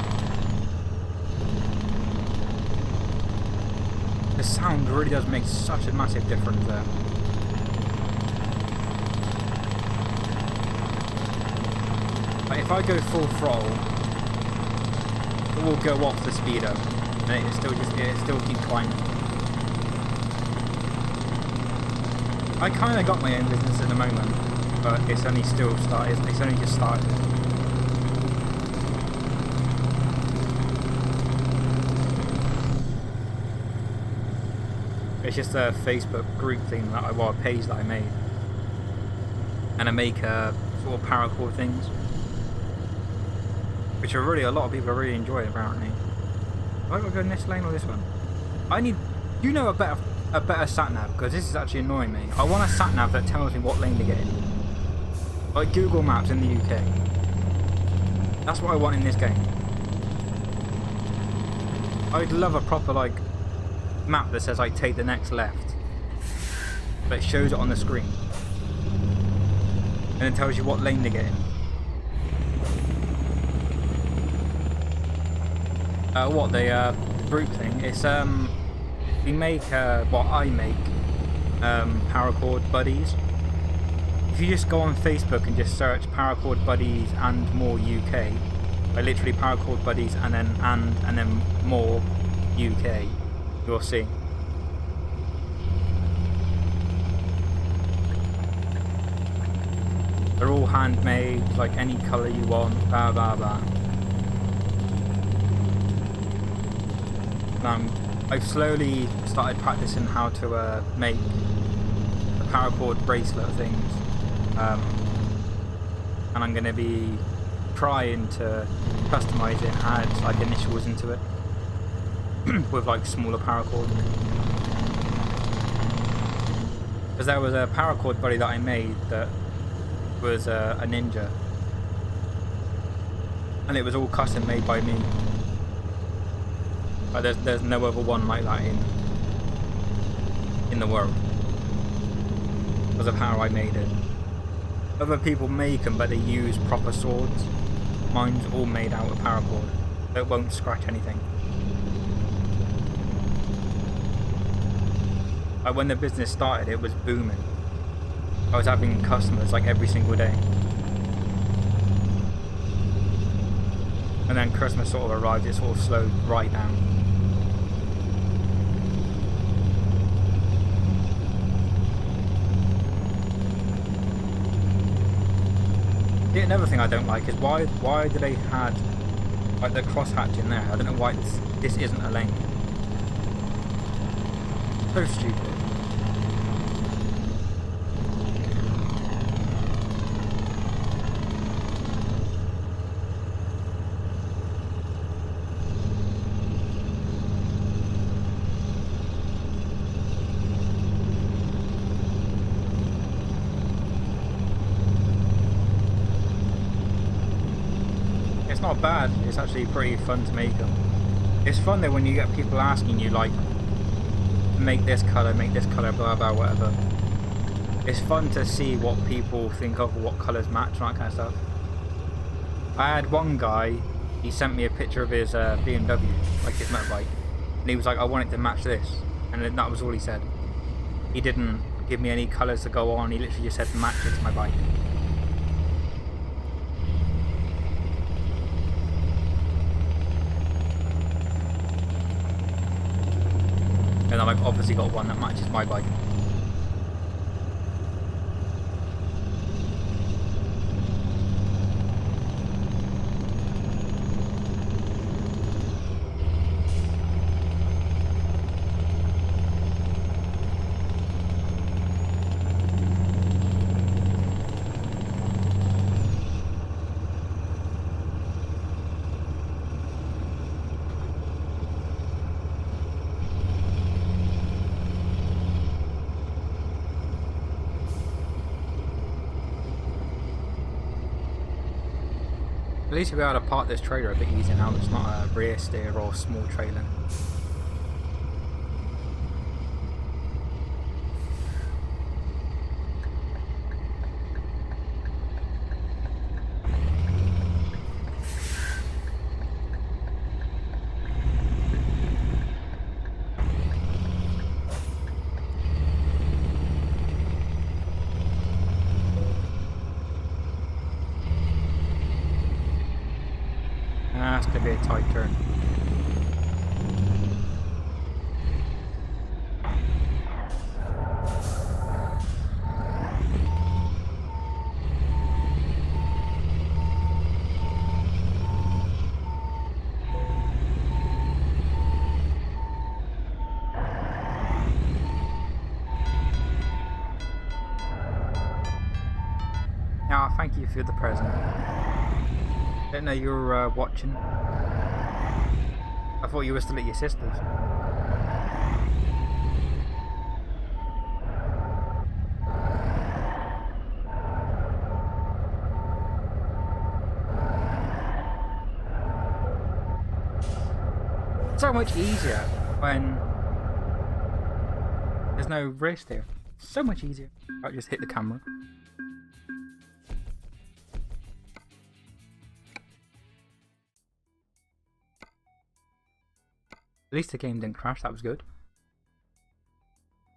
C: The sound really does make such a massive difference there. Like if I go full throttle, it will go off the speedo, and it still keeps climbing. I kind of got my own business at the moment, but it's only still started. It's only just started. It's just a Facebook group thing that a page that I made, and I make sort of paracord things, which are really a lot of people really enjoy apparently. Have I got to go in this lane or this one? You know a better a better sat nav, because this is actually annoying me. I want a sat nav that tells me what lane to get in. Like Google Maps in the UK. That's what I want in this game. I'd love a proper like map that says like take the next left, but it shows it on the screen and it tells you what lane to get in. What the group thing? It's we make well I make paracord buddies. If you just go on Facebook and just search paracord buddies and more UK, like literally paracord buddies and then more UK, you'll see. They're all handmade, like any colour you want, blah blah blah. I've slowly started practicing how to make the paracord bracelet things, and I'm going to be trying to customise it and add like initials into it with like smaller paracord. Because there was a paracord buddy that I made that was a ninja, and it was all custom made by me. Like there's no other one like that in the world because of how I made it. Other people make them, but they use proper swords. Mine's all made out of paracord, so it won't scratch anything. Like when the business started, it was booming. I was having customers like every single day. And then Christmas sort of arrived, it sort of slowed right down. Yeah, another thing I don't like is why do they had like the crosshatch in there? I don't know why this isn't a lane. So stupid. It's not bad, it's actually pretty fun to make them. It's fun though when you get people asking you like, make this colour, blah blah whatever. It's fun to see what people think of, what colours match and that kind of stuff. I had one guy, he sent me a picture of his BMW, like his motorbike, and he was like, I want it to match this, and that was all he said. He didn't give me any colours to go on, he literally just said match it to my bike. And I've obviously got one that matches my bike. At least we'll be able to park this trailer a bit easier now. It's not a rear steer or small trailer. That's going to be a tight turn. Ah, thank you for the present. Didn't know you were watching. I thought you were still at your sister's. So much easier when there's no wrist here. So much easier. I just hit the camera. At least the game didn't crash, that was good.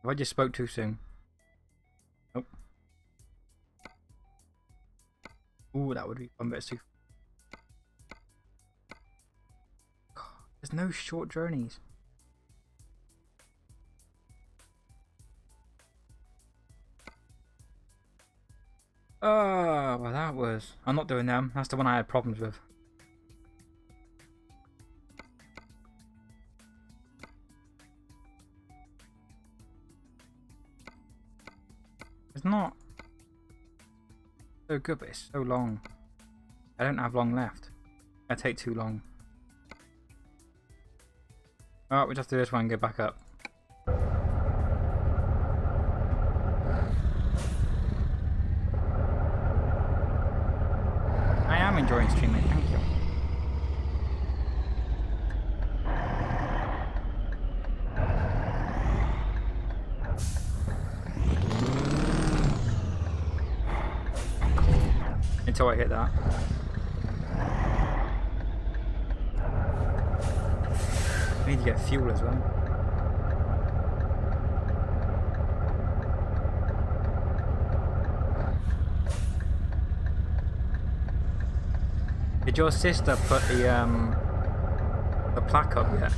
C: If I just spoke too soon. Nope. Ooh, that would be fun, but it's too... There's no short journeys. Oh, well that was... I'm not doing them. That's the one I had problems with. It's not so good, but it's so long. I don't have long left. I take too long. Alright, we just have to do this one and go back up. I am enjoying streaming, thank you. Until I hit that. I need to get fuel as well. Did your sister put the plaque up yet?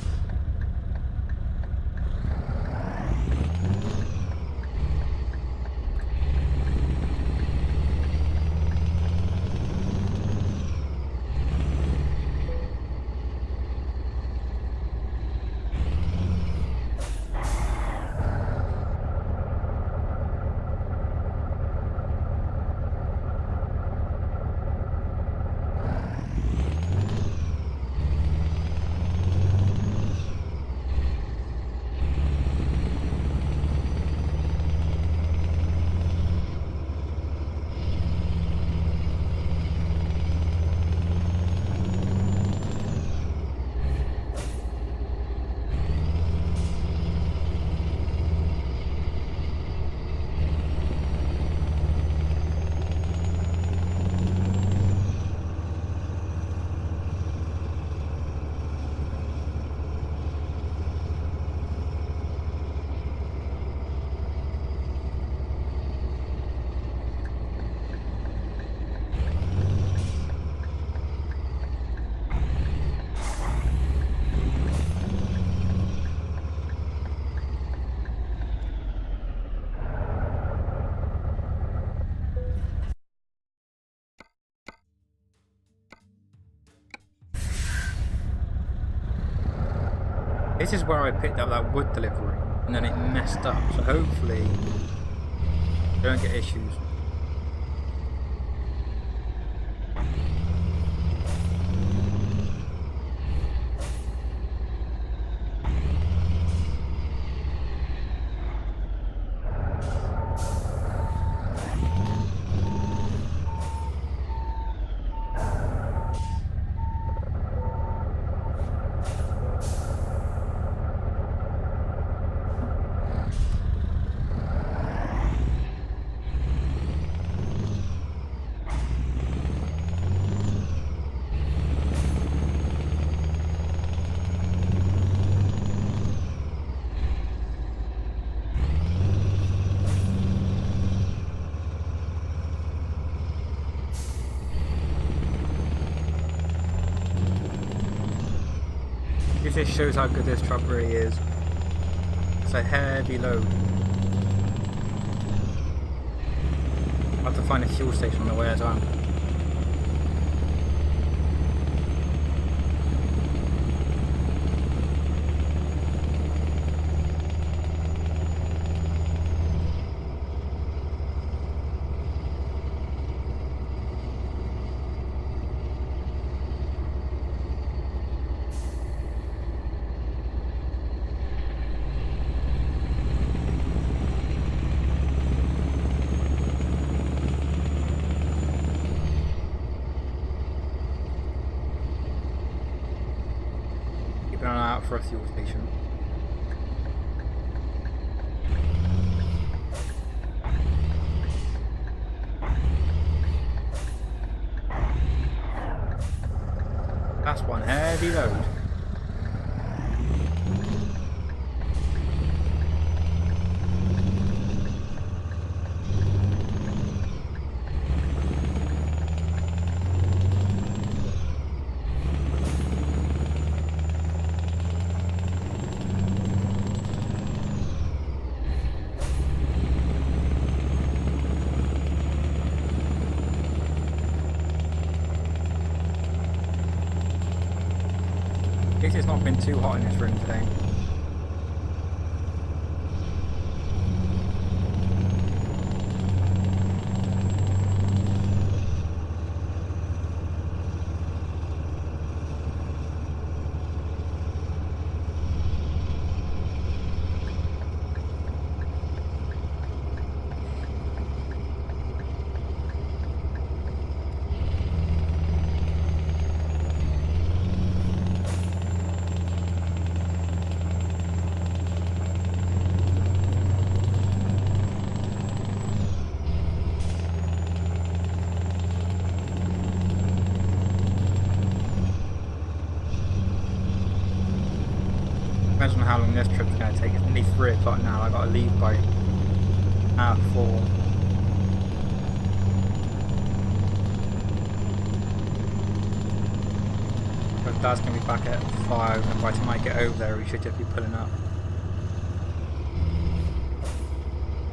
C: This is where I picked up that wood delivery and then it messed up, so hopefully I don't get issues. This shows how good this truck really is. It's a heavy load. I'll have to find a fuel station on the way as well. fuel station. That's one heavy load. At least it's not been too hot in this room today. Depends on how long this trip's going to take. It's nearly 3 o'clock now. I got to leave by 4. But Dad's going to be back at 5, and by the time I get over there, we should just be pulling up.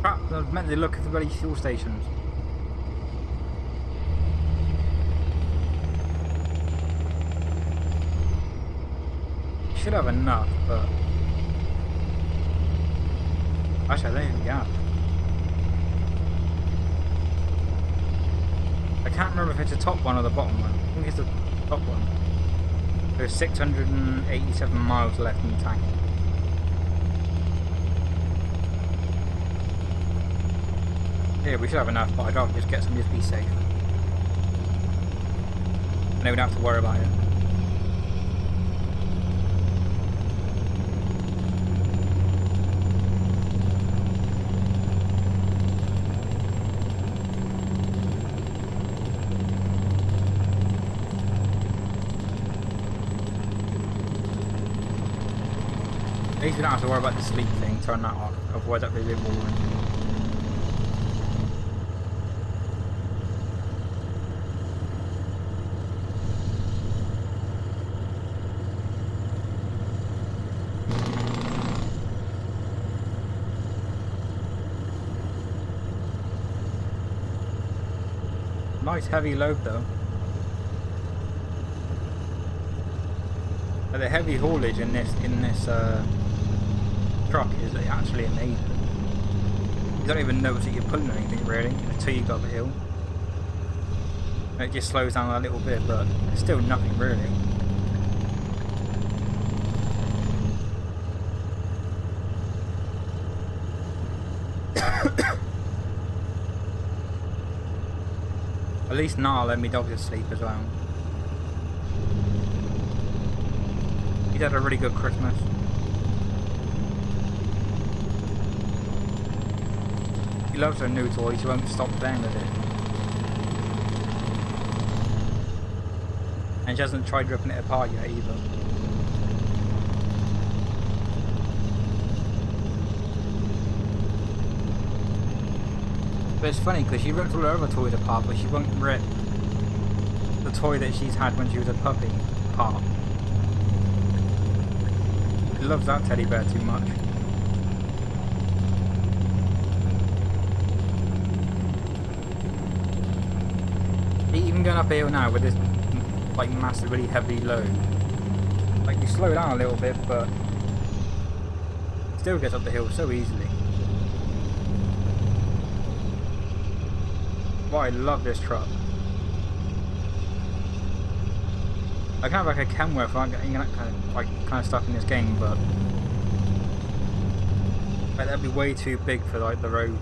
C: Crap! I was meant to look at the bloody fuel stations. Should have enough, but actually I think yeah. I can't remember if it's the top one or the bottom one. I think it's the top one. There's 687 miles left in the tank. Yeah, we should have enough, but I'd rather just get some just be safe. And then we don't have to worry about it. At least we don't have to worry about the sleep thing, turn that off, otherwise that'd be a bit boring. Nice heavy load though. But the heavy haulage in this truck is actually amazing. You don't even notice that you're pulling anything really until you go up the hill. And it just slows down a little bit, but it's still nothing really. At least now I'll let me dog sleep as well. He's had a really good Christmas. He loves her new toys, he won't stop playing with it. And she hasn't tried ripping it apart yet either. But it's funny because she ripped all her other toys apart, but she won't rip the toy that she's had when she was a puppy apart. She loves that teddy bear too much. Even going up a hill now with this like massive, really heavy load, like you slow down a little bit, but still gets up the hill so easily. Well, I love this truck. I can have like a Kenworth for getting that kind of stuff in this game, but like, that'd be way too big for like the roads.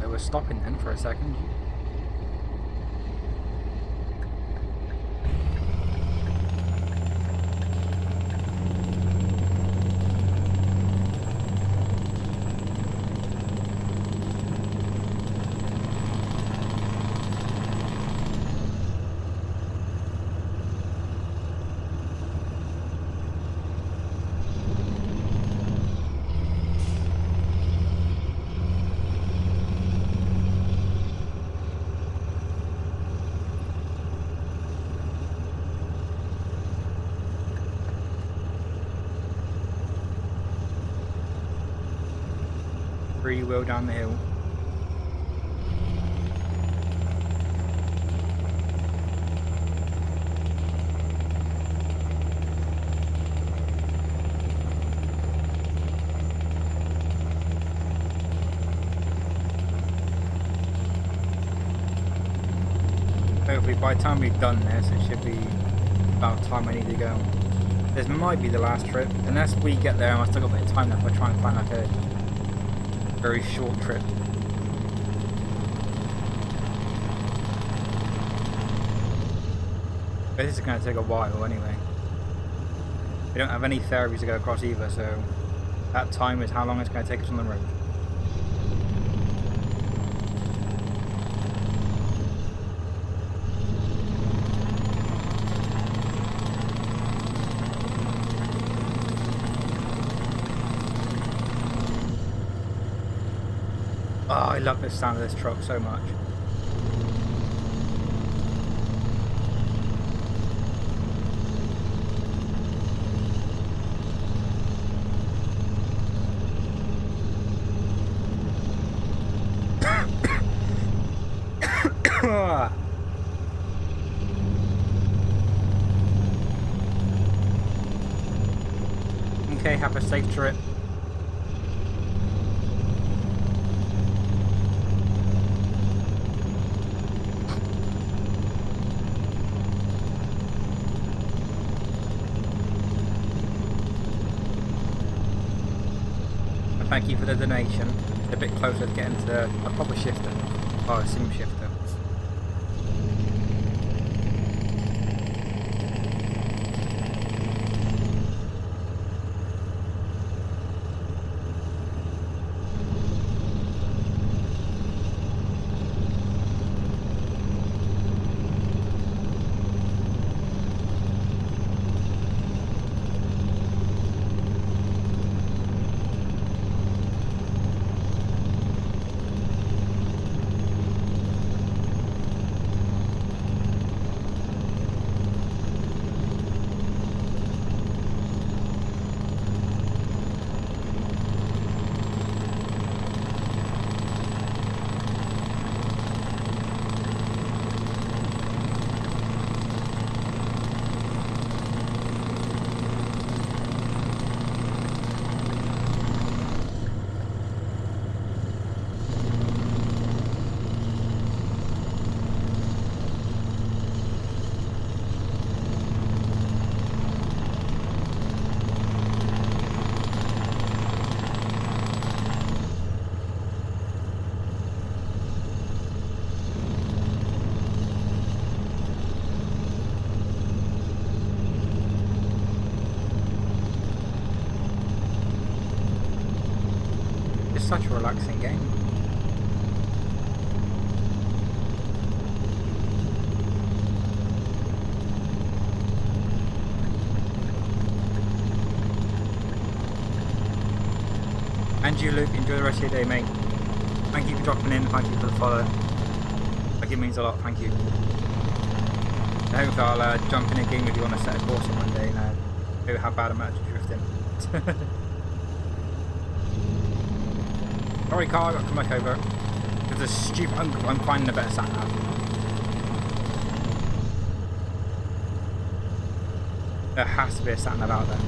C: it was stopping then for a second. Free wheel down the hill. Hopefully by the time we've done this, it should be about the time I need to go. This might be the last trip. Unless we get there and I've still got a bit of time left, I'll try and find like a very short trip. But this is going to take a while anyway. We don't have any ferries to go across either, so that time is how long it's going to take us on the road. Oh, I love the sound of this truck so much. Okay, have a safe trip. Thank you for the donation. It's a bit closer to getting to a proper shifter. Oh, a sim shifter. It's such a relaxing game. And you, Luke, enjoy the rest of your day, mate. Thank you for dropping in, thank you for the follow. Like, it means a lot, thank you. I hope I'll jump in a game with you on a set of course on one day and show how bad I'm actually drifting. Sorry, car, I got to come back over. There's a stupid uncle, I'm finding a better sat nav. There has to be a sat nav out there.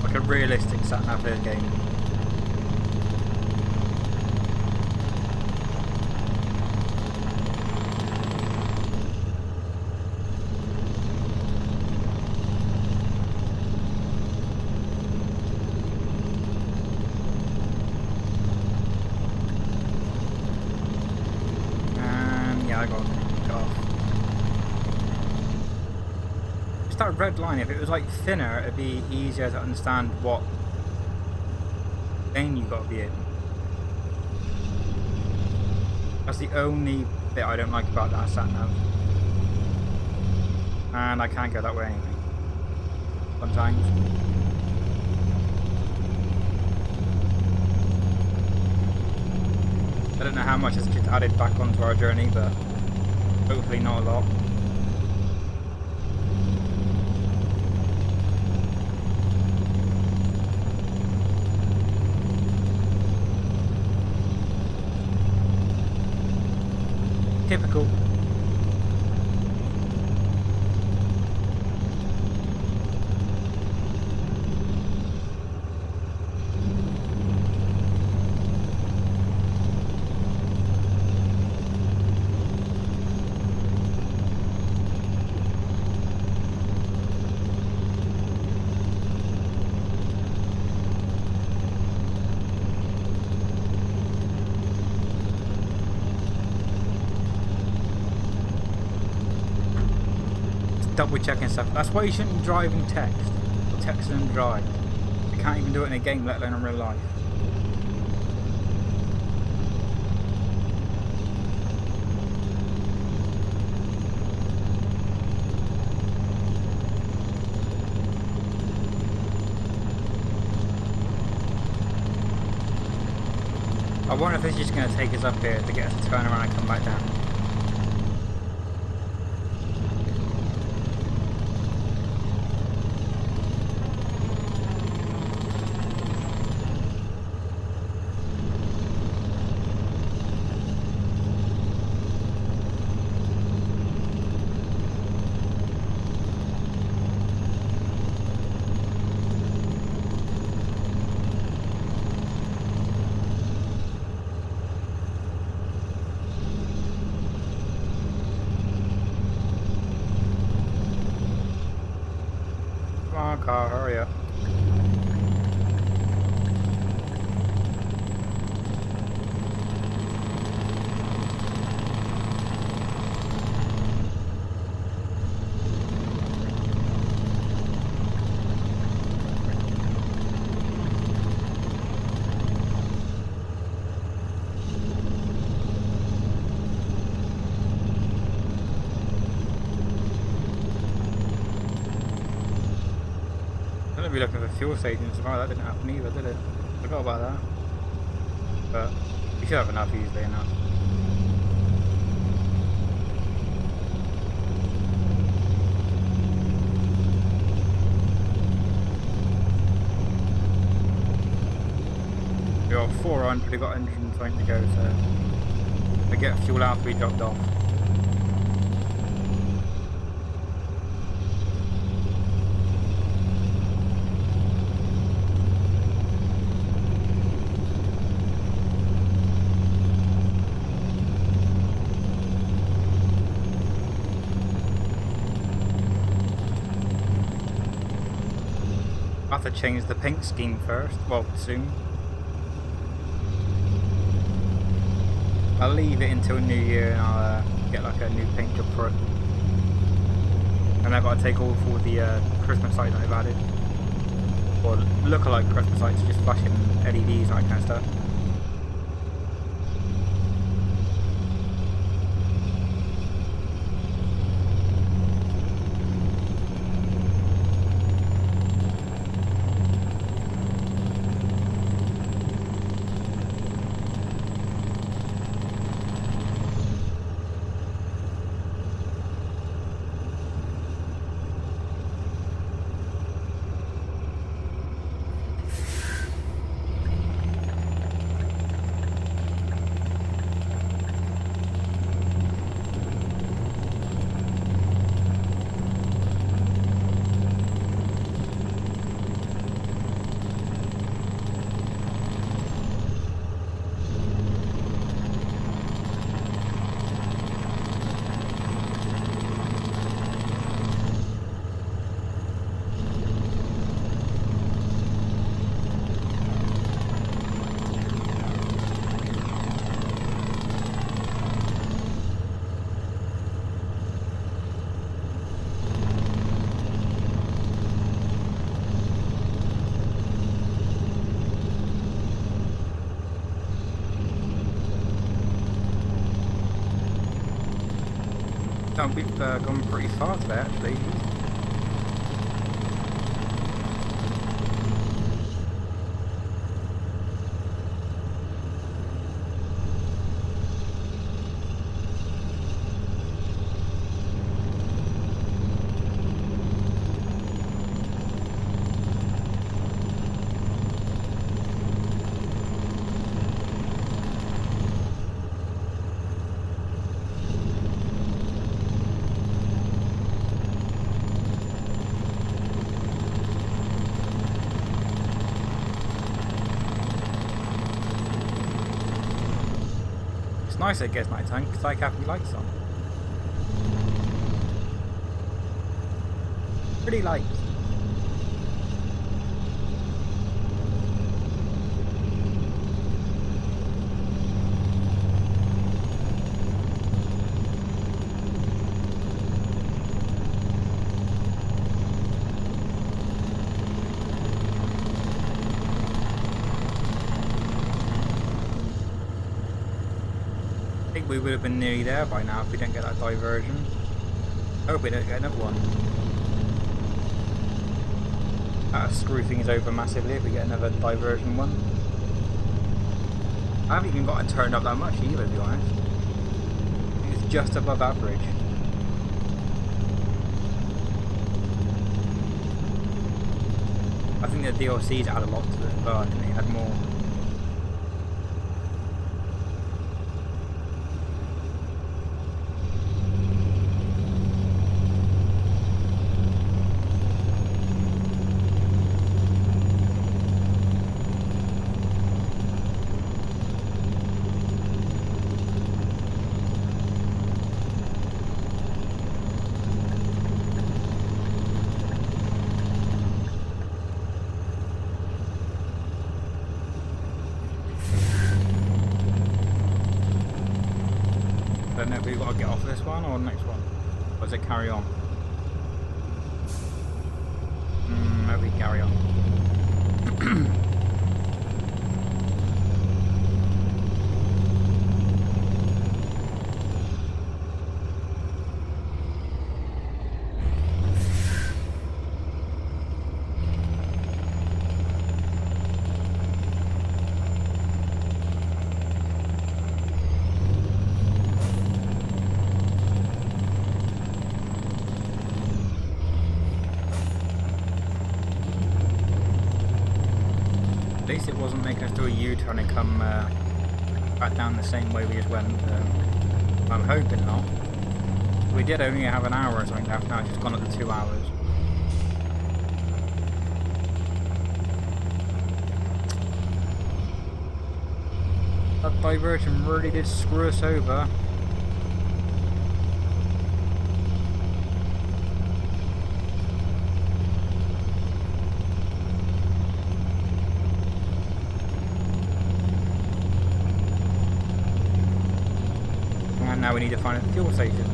C: Like a realistic sat nav for the game. my god. God. Just that red line, if it was like thinner, it'd be easier to understand what lane you gotta be in. That's the only bit I don't like about that sat nav. And I can't go that way anyway. Sometimes. I don't know how much has just added back onto our journey, but hopefully not a lot. Typical. Double checking stuff. That's why you shouldn't drive and text. Or text and drive. You can't even do it in a game, let alone in real life. I wonder if it's just going to take us up here to get us to turn around and come back down. Come on, car, hurry up. I'm gonna be looking for fuel stations tomorrow. That didn't happen either, did it? Forgot about that. But we should have enough easily enough. We got 400, we got 120 to go, so we get fuel after we dropped off. I have to change the paint scheme first, well, soon. I'll leave it until New Year and I'll get like a new paint job for it. And I've got to take off all the Christmas lights that I've added. Or look-alike Christmas lights, just flashing LEDs and that kind of stuff. Oh, we've gone pretty far today, actually. It's nice it gets night time because I have the lights on. Pretty light. I think we would have been nearly there by now if we didn't get that diversion. I hope we don't get another one. That'll screw things over massively if we get another diversion one. I haven't even got it turned up that much either, to be honest. I think it's just above average. I think the DLCs add a lot to it as well. I think they had more. I don't know if we've got to get off this one or the next one. Or does it carry on? Maybe carry on. At least it wasn't making us do a U-turn and come back down the same way we just went. I'm hoping not. We did only have an hour or something left, now it's just gone up to 2 hours. That diversion really did screw us over. And now we need to find a fuel station.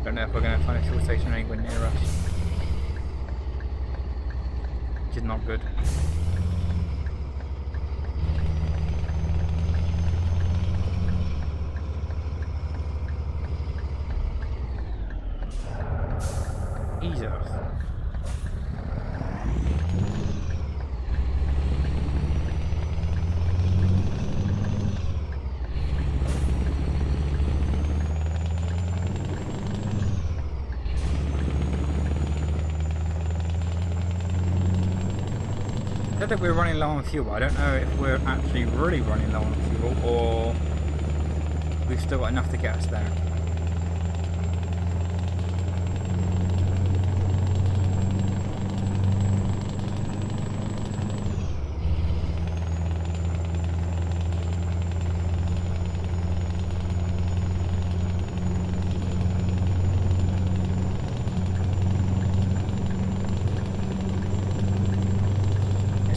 C: Don't know if we're going to find a fuel station anywhere near us, which is not good. Jesus. I said that we're running low on fuel, but I don't know if we're actually really running low on fuel or we've still got enough to get us there.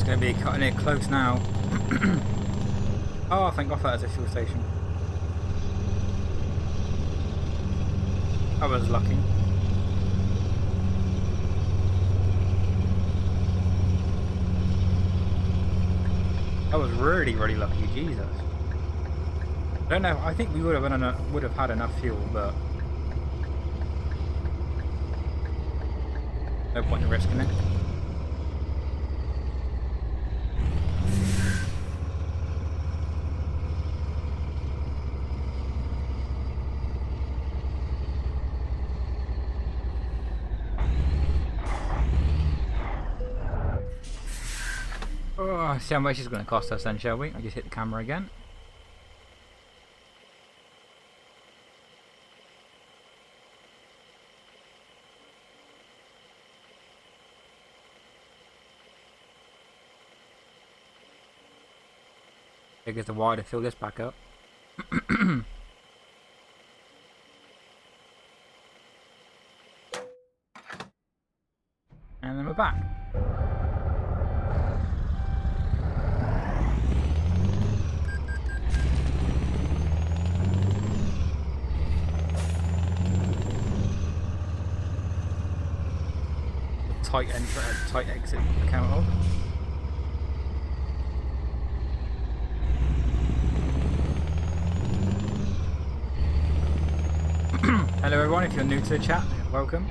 C: Going to be cutting it close now. Oh, thank God for that as a fuel station. I was lucky. I was really, really lucky. Jesus. I don't know. I think we would have had enough fuel, but no point in risking it. Oh, see how much it's going to cost us then, shall we? I just hit the camera again. Figures the wire to fill this back up. And then we're back. Tight exit account of. Hello everyone, if you're new to the chat, welcome.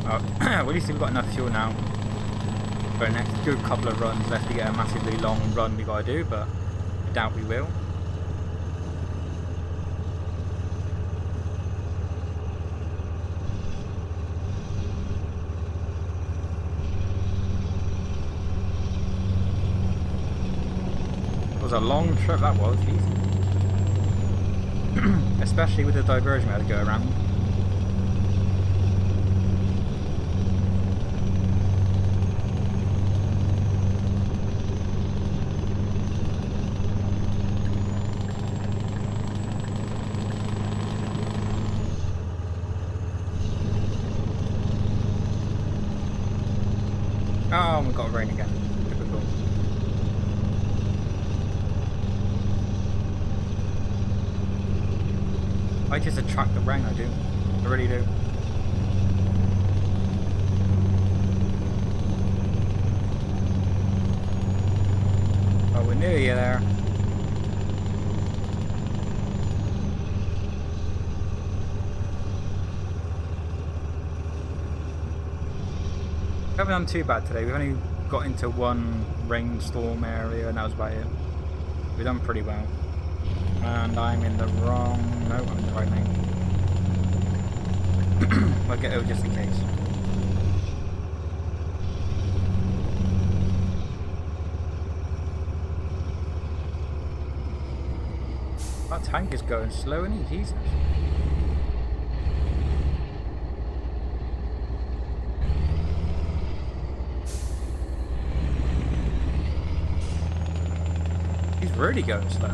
C: Well, at least we've got enough fuel now for the next good couple of runs, unless we get a massively long run we gotta do, but I doubt we will. It was a long trip, that was, jeez. Especially with the diversion we had to go around. Oh, we've got rain again. Typical. I just attract the rain, I do. I really do. Oh, we're near you there. We haven't done too bad today. We've only got into one rainstorm area and that was about it. We've done pretty well. And I'm in the wrong... No, I'm in the right lane. I'll get over just in case. That tank is going slow, isn't he? Jesus. Really going slow.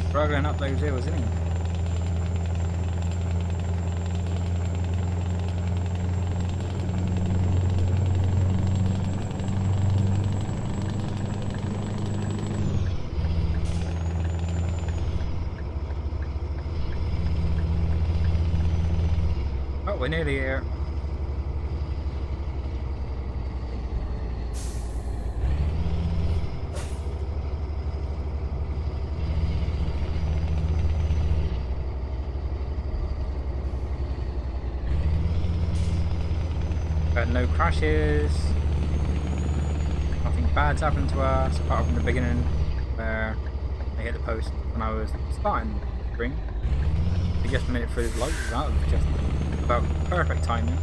C: Struggling up those hills, isn't he? We're nearly here. No crashes. Nothing bad's happened to us apart from the beginning where I hit the post when I was starting to bring. I just made it through his lights. That was just about perfect timing.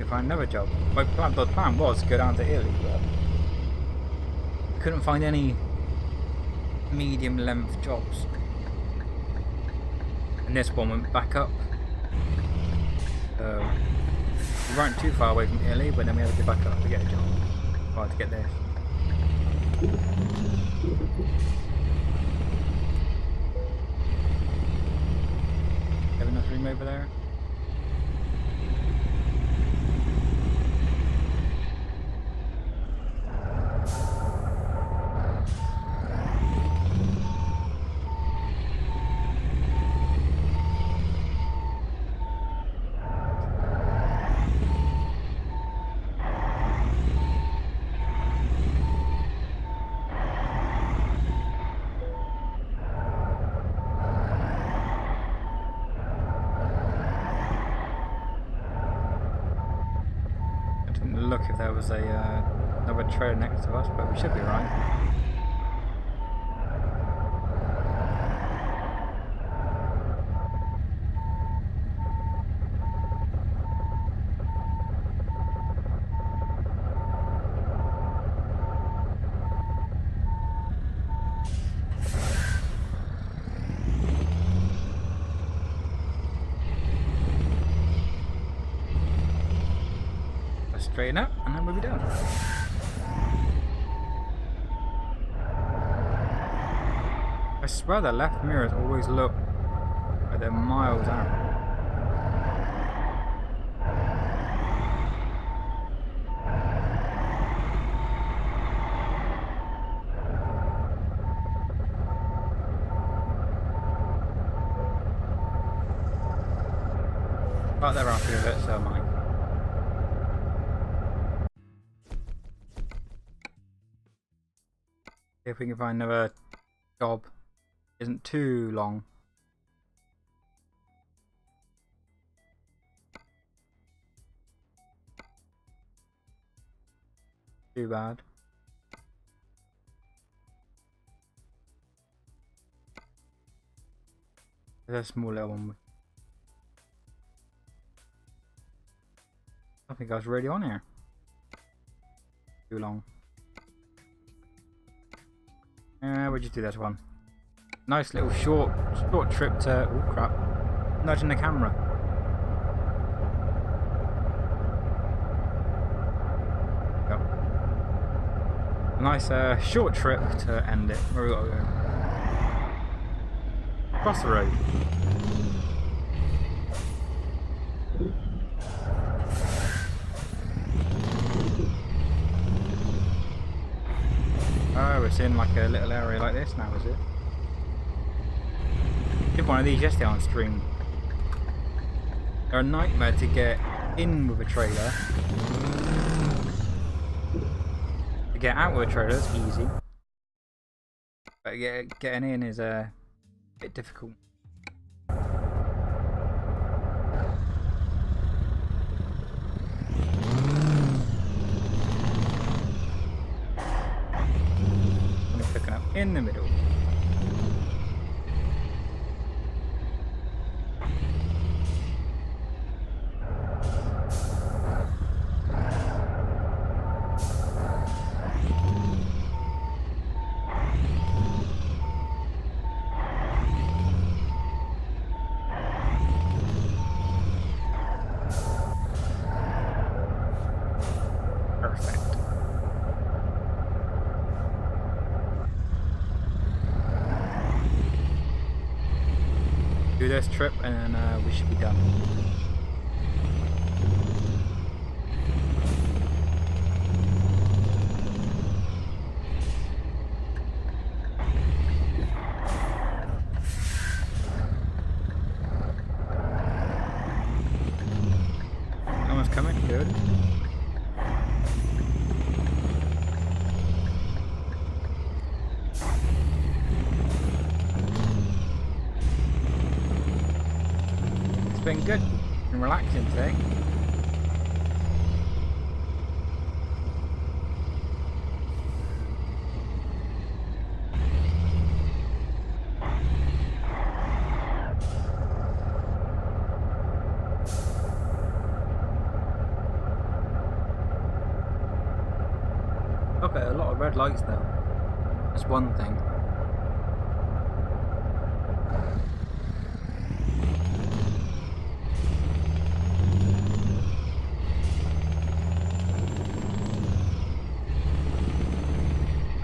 C: find another job. My plan was to go down to Italy, but couldn't find any medium length jobs. And this one went back up. So we weren't too far away from Italy, but then we had to go back up to get a job. Or to get this. Have enough room over there? Look if there was a another trailer next to us, but we should be right. Straighten up and then we'll be done. I swear the left mirrors always look like they're miles out. But they're happy with it, so am I. If we can find another job, isn't too long. Too bad. There's a small little one. I think I was really on here. Too long. Where'd you do this one? Nice little short trip to... Oh crap. Nudging the camera. Yep. A nice short trip to end it. Where we gotta go? Across the road. Oh, it's in like a little area like this now, is it? Did one of these yesterday on stream. They're a nightmare to get in with a trailer. To get out with a trailer is easy. But getting in is a bit difficult. In the middle. Do this trip and then we should be done. No one's coming, good. Been good and relaxing today. Okay, a lot of red lights though. That's one thing.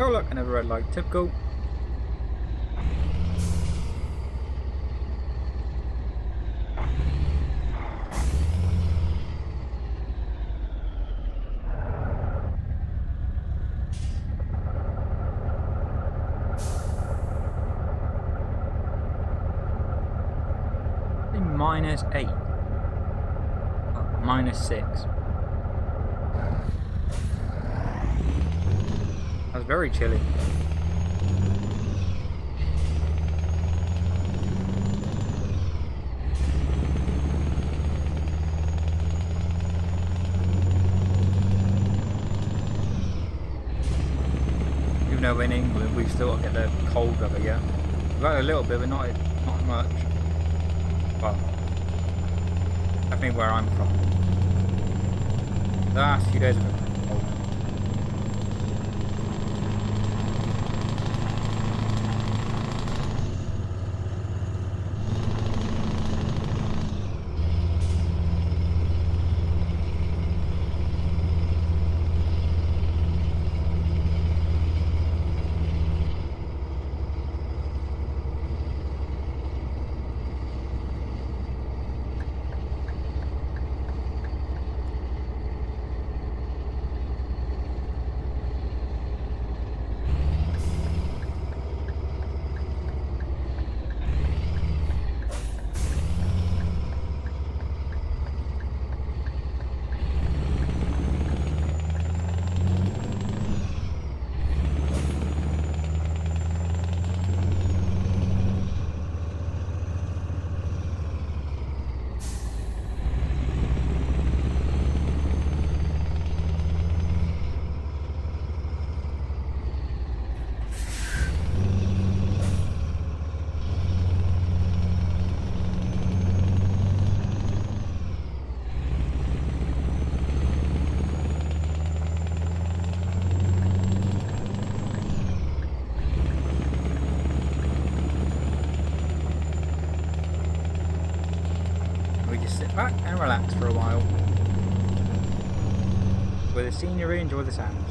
C: Oh look, another red light. Typical. -8. Oh, -6. That's very chilly. Even though in England we've still got to get the cold weather, yeah? We've got a little bit, but not much. Well, I think where I'm from. The last few days have been pretty cold. Sit back and relax for a while. With the scenery, enjoy the sounds.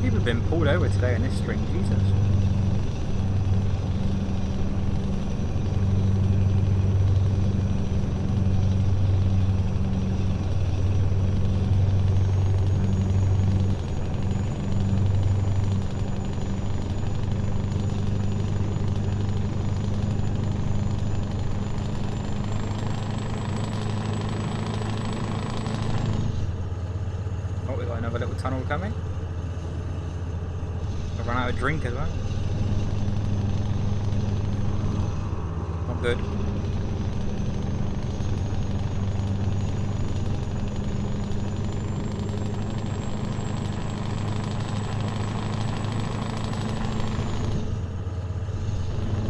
C: People have been pulled over today in this stream, Jesus. Oh, we've got another little tunnel coming. I've run out of drink as well. Not good.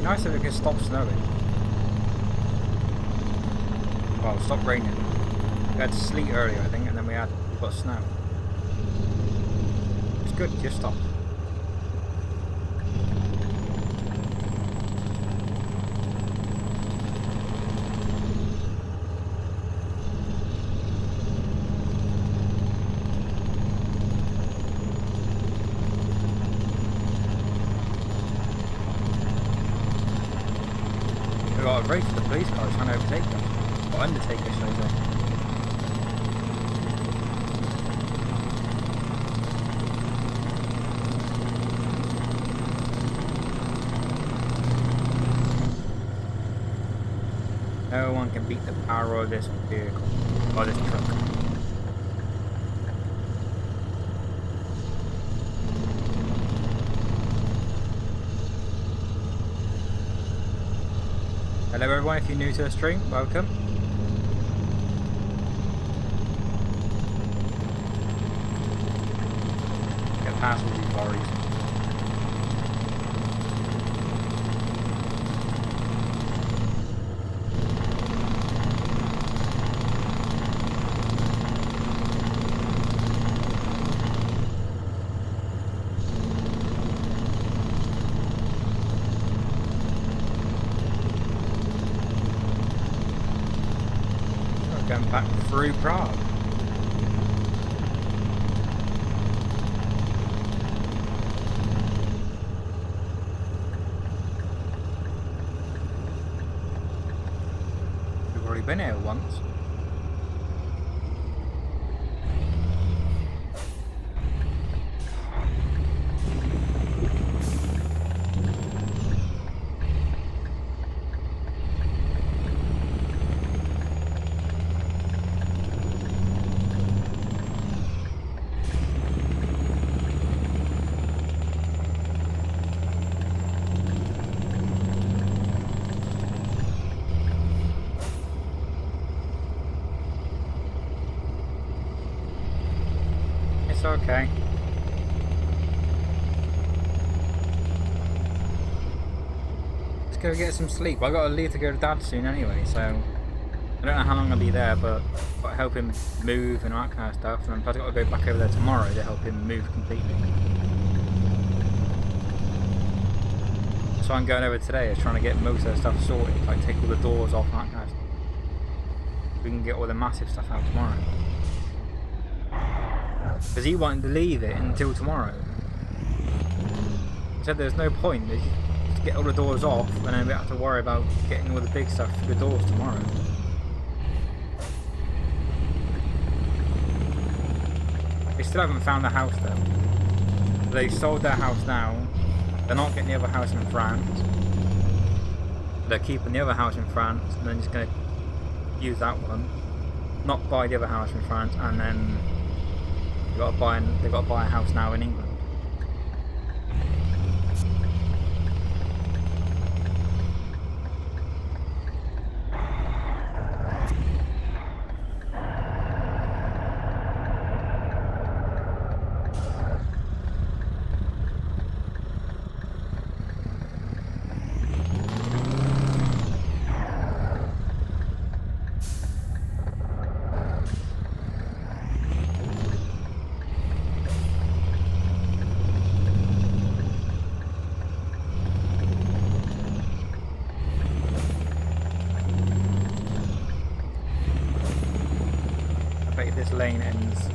C: Nice if it could stop snowing. Well, stop raining. We had sleet earlier, I think, and then we've got snow. It's good, just stop. We got a race for the police car trying to overtake them. Or undertake us, should I say. No one can beat the power of this vehicle, or this truck. Hello everyone, if you're new to the stream, welcome. Get past all these lorries. Going back through Prague. We've already been here once. It's okay. Let's go get some sleep. I got to leave to go to Dad soon anyway, so I don't know how long I'll be there, but I've got to help him move and all that kind of stuff. And I've got to go back over there tomorrow to help him move completely. So I'm going over today is trying to get most of the stuff sorted, like take all the doors off and that kind of stuff. We can get all the massive stuff out tomorrow. Because he wanted to leave it until tomorrow. He said there's no point, just get all the doors off and then we have to worry about getting all the big stuff through the doors tomorrow. They still haven't found the house though. They've sold their house now. They're not getting the other house in France. They're keeping the other house in France and then just going to use that one. Not buy the other house in France and then they've got to buy a house now in England. This lane ends.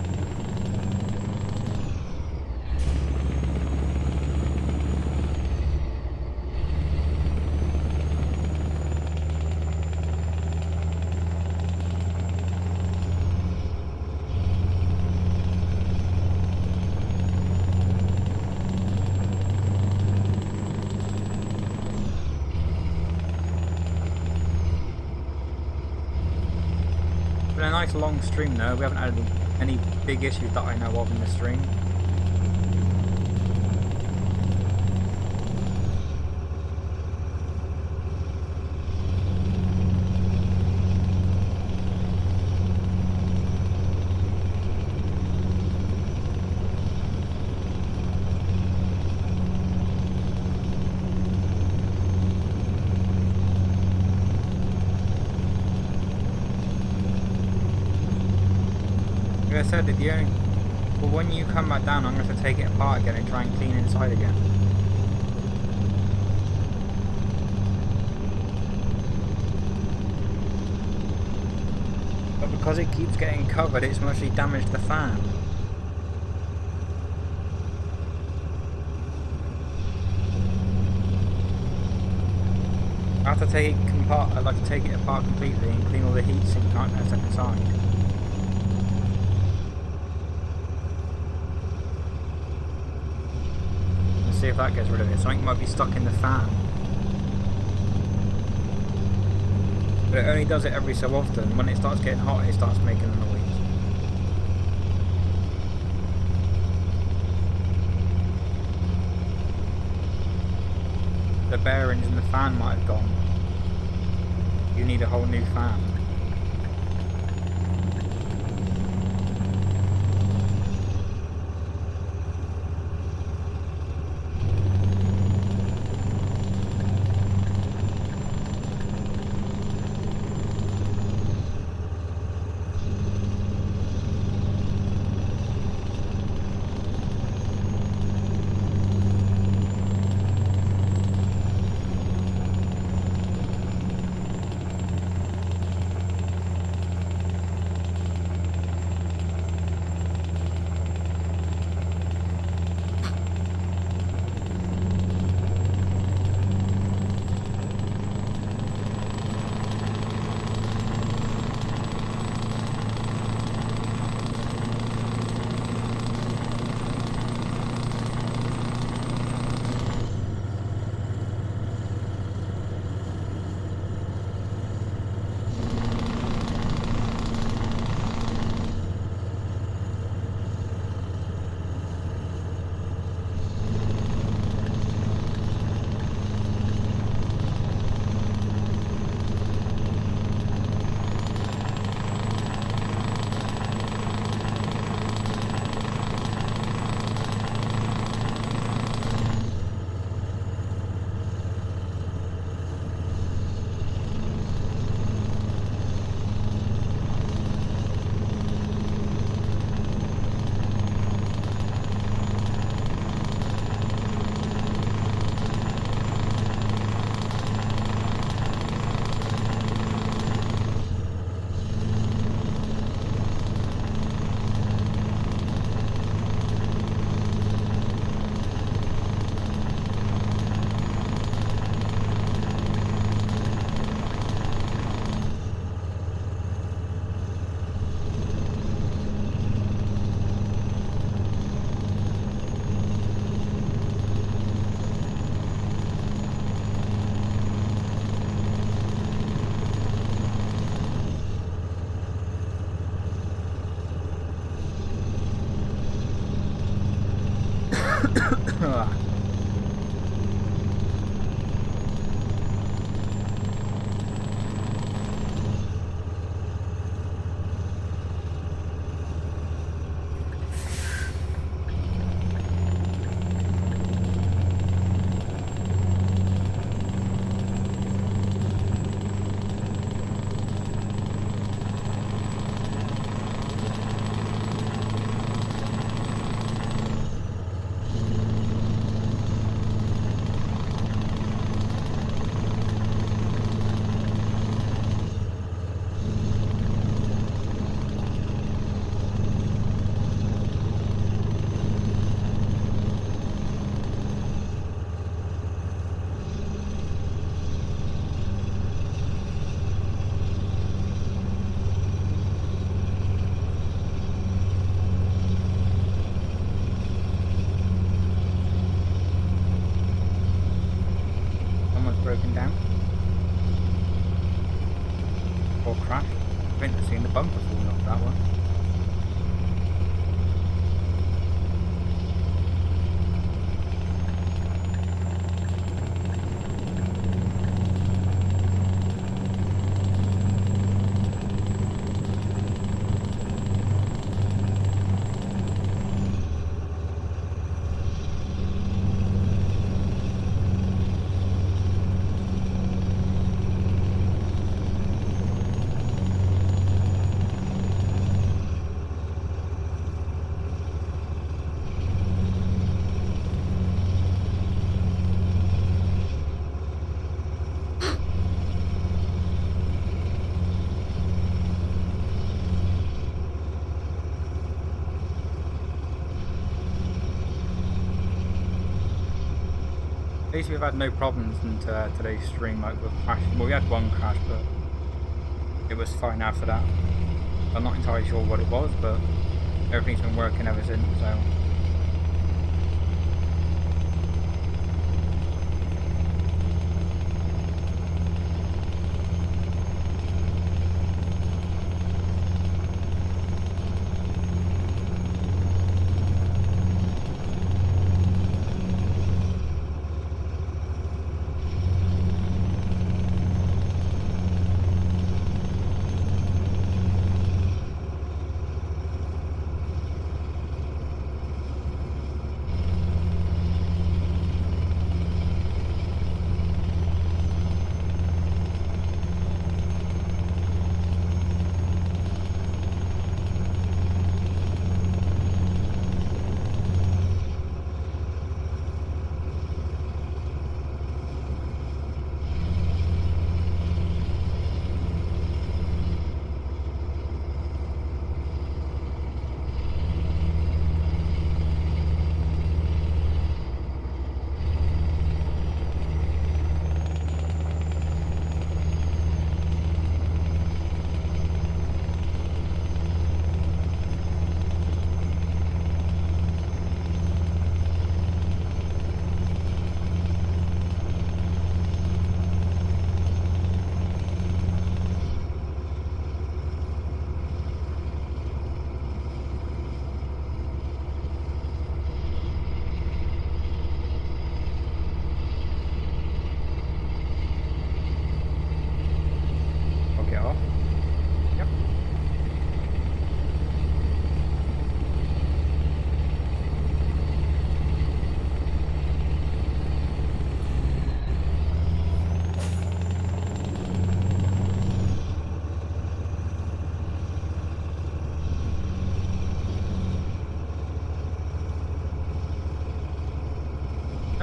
C: Been a nice long stream though, we haven't had any big issues that I know of in the stream. Like I said, well, when you come back down, I'm going to have to take it apart again and try and clean inside again. But because it keeps getting covered, it's mostly damaged the fan. I have to take it apart. I'd like to take it apart completely and clean all the heat sink and stuff inside. See if that gets rid of it. Something might be stuck in the fan. But But it only does it every so often. When it starts getting hot, it starts making a noise. The bearings in the fan might have gone. You need a whole new fan. Broken down or crashed. I think I've seen the bumper falling off that one. At least we've had no problems into today's stream, like with crashing. Well, we had one crash, but it was fine after that. I'm not entirely sure what it was, but everything's been working ever since, so.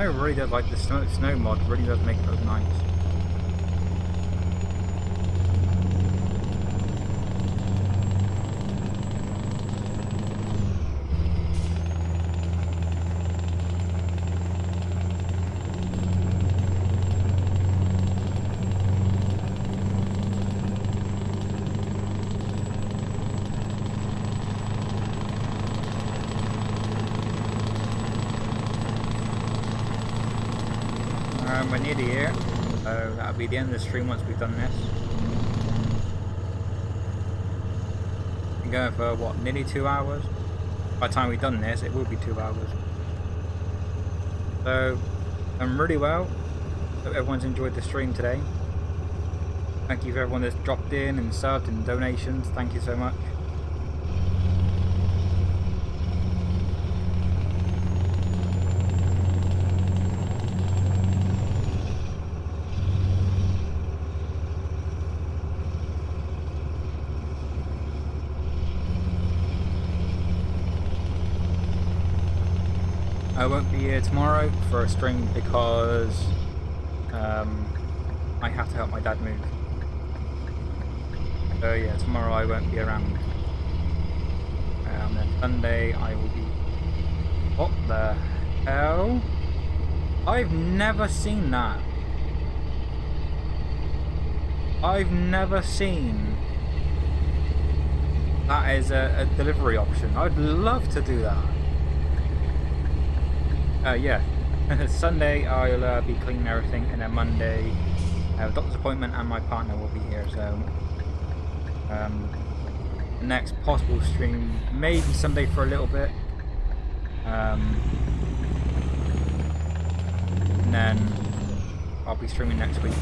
C: I really does like the snow mod. Really does make it look nice. We're nearly here, so that'll be the end of the stream once we've done this. We're going for what, nearly 2 hours? By the time we've done this, it will be 2 hours. So, done really well. Hope everyone's enjoyed the stream today. Thank you for everyone that's dropped in and subbed and donations. Thank you so much. I won't be here tomorrow for a stream because I have to help my dad move. So yeah, tomorrow I won't be around. And then Sunday I will be... What the hell? I've never seen that. I've never seen that as a delivery option. I'd love to do that. Yeah, Sunday I'll be cleaning everything, and then Monday I have a doctor's appointment and my partner will be here, so the next possible stream maybe Sunday for a little bit, and then I'll be streaming next week.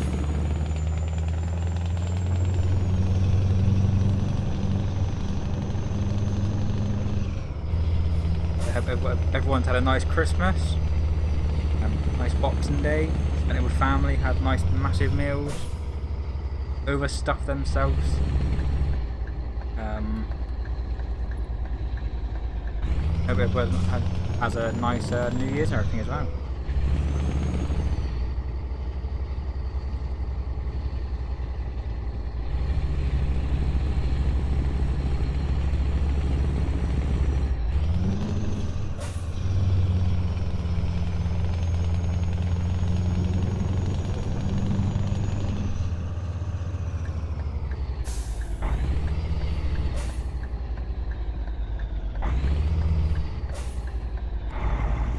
C: I hope everyone's had a nice Christmas, nice Boxing Day, spent it with family, had nice massive meals, overstuffed themselves. Hope everyone has a nice New Year's and everything as well.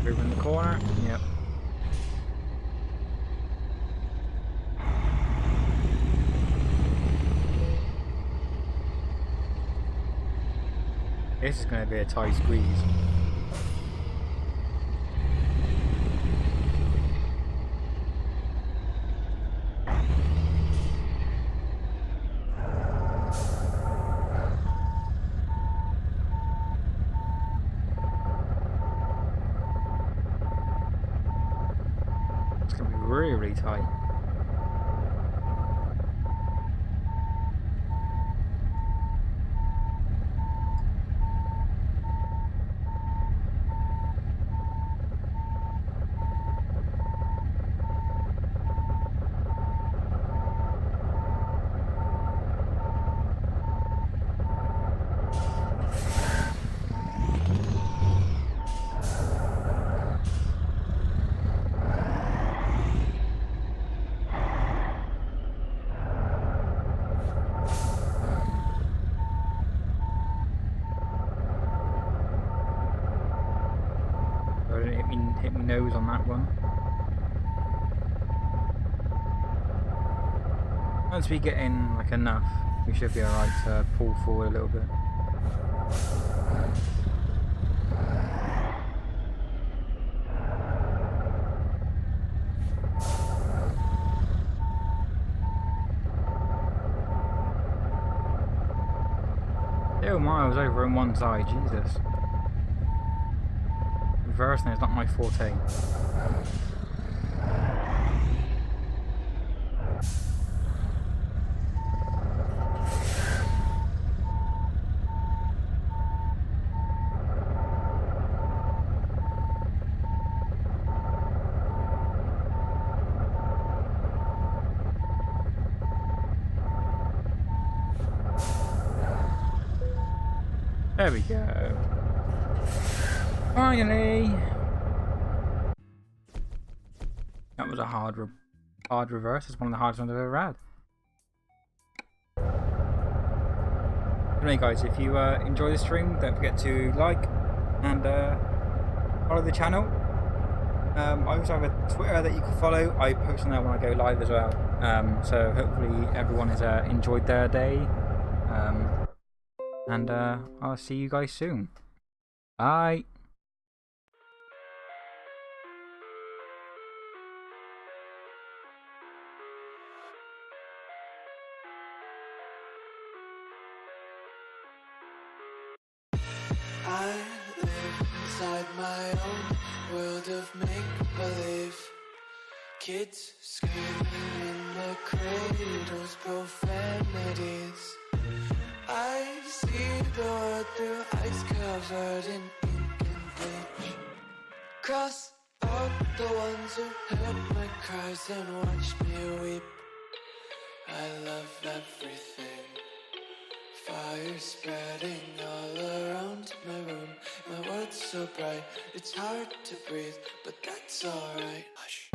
C: In the corner, yep. This is going to be a tight squeeze. Really tight. Hit me nose on that one. Once we get in like enough, we should be alright to pull forward a little bit. Still miles over on one side, Jesus. Reversing is not my forte. There we go. Finally. That was a hard reverse. It's one of the hardest ones I've ever had. Anyway, guys, if you enjoy the stream, don't forget to like and follow the channel. I also have a Twitter that you can follow. I post on there when I go live as well. So hopefully everyone has enjoyed their day. And I'll see you guys soon. Bye.
D: I live inside my own world of make-believe. Kids screaming in their cradles, profanities. I see the world through ice covered in ink and bleach. Cross out the ones who heard my cries and watched me weep. I love everything. Fire spreading all around my room. My world's so bright, it's hard to breathe, but that's alright. Hush.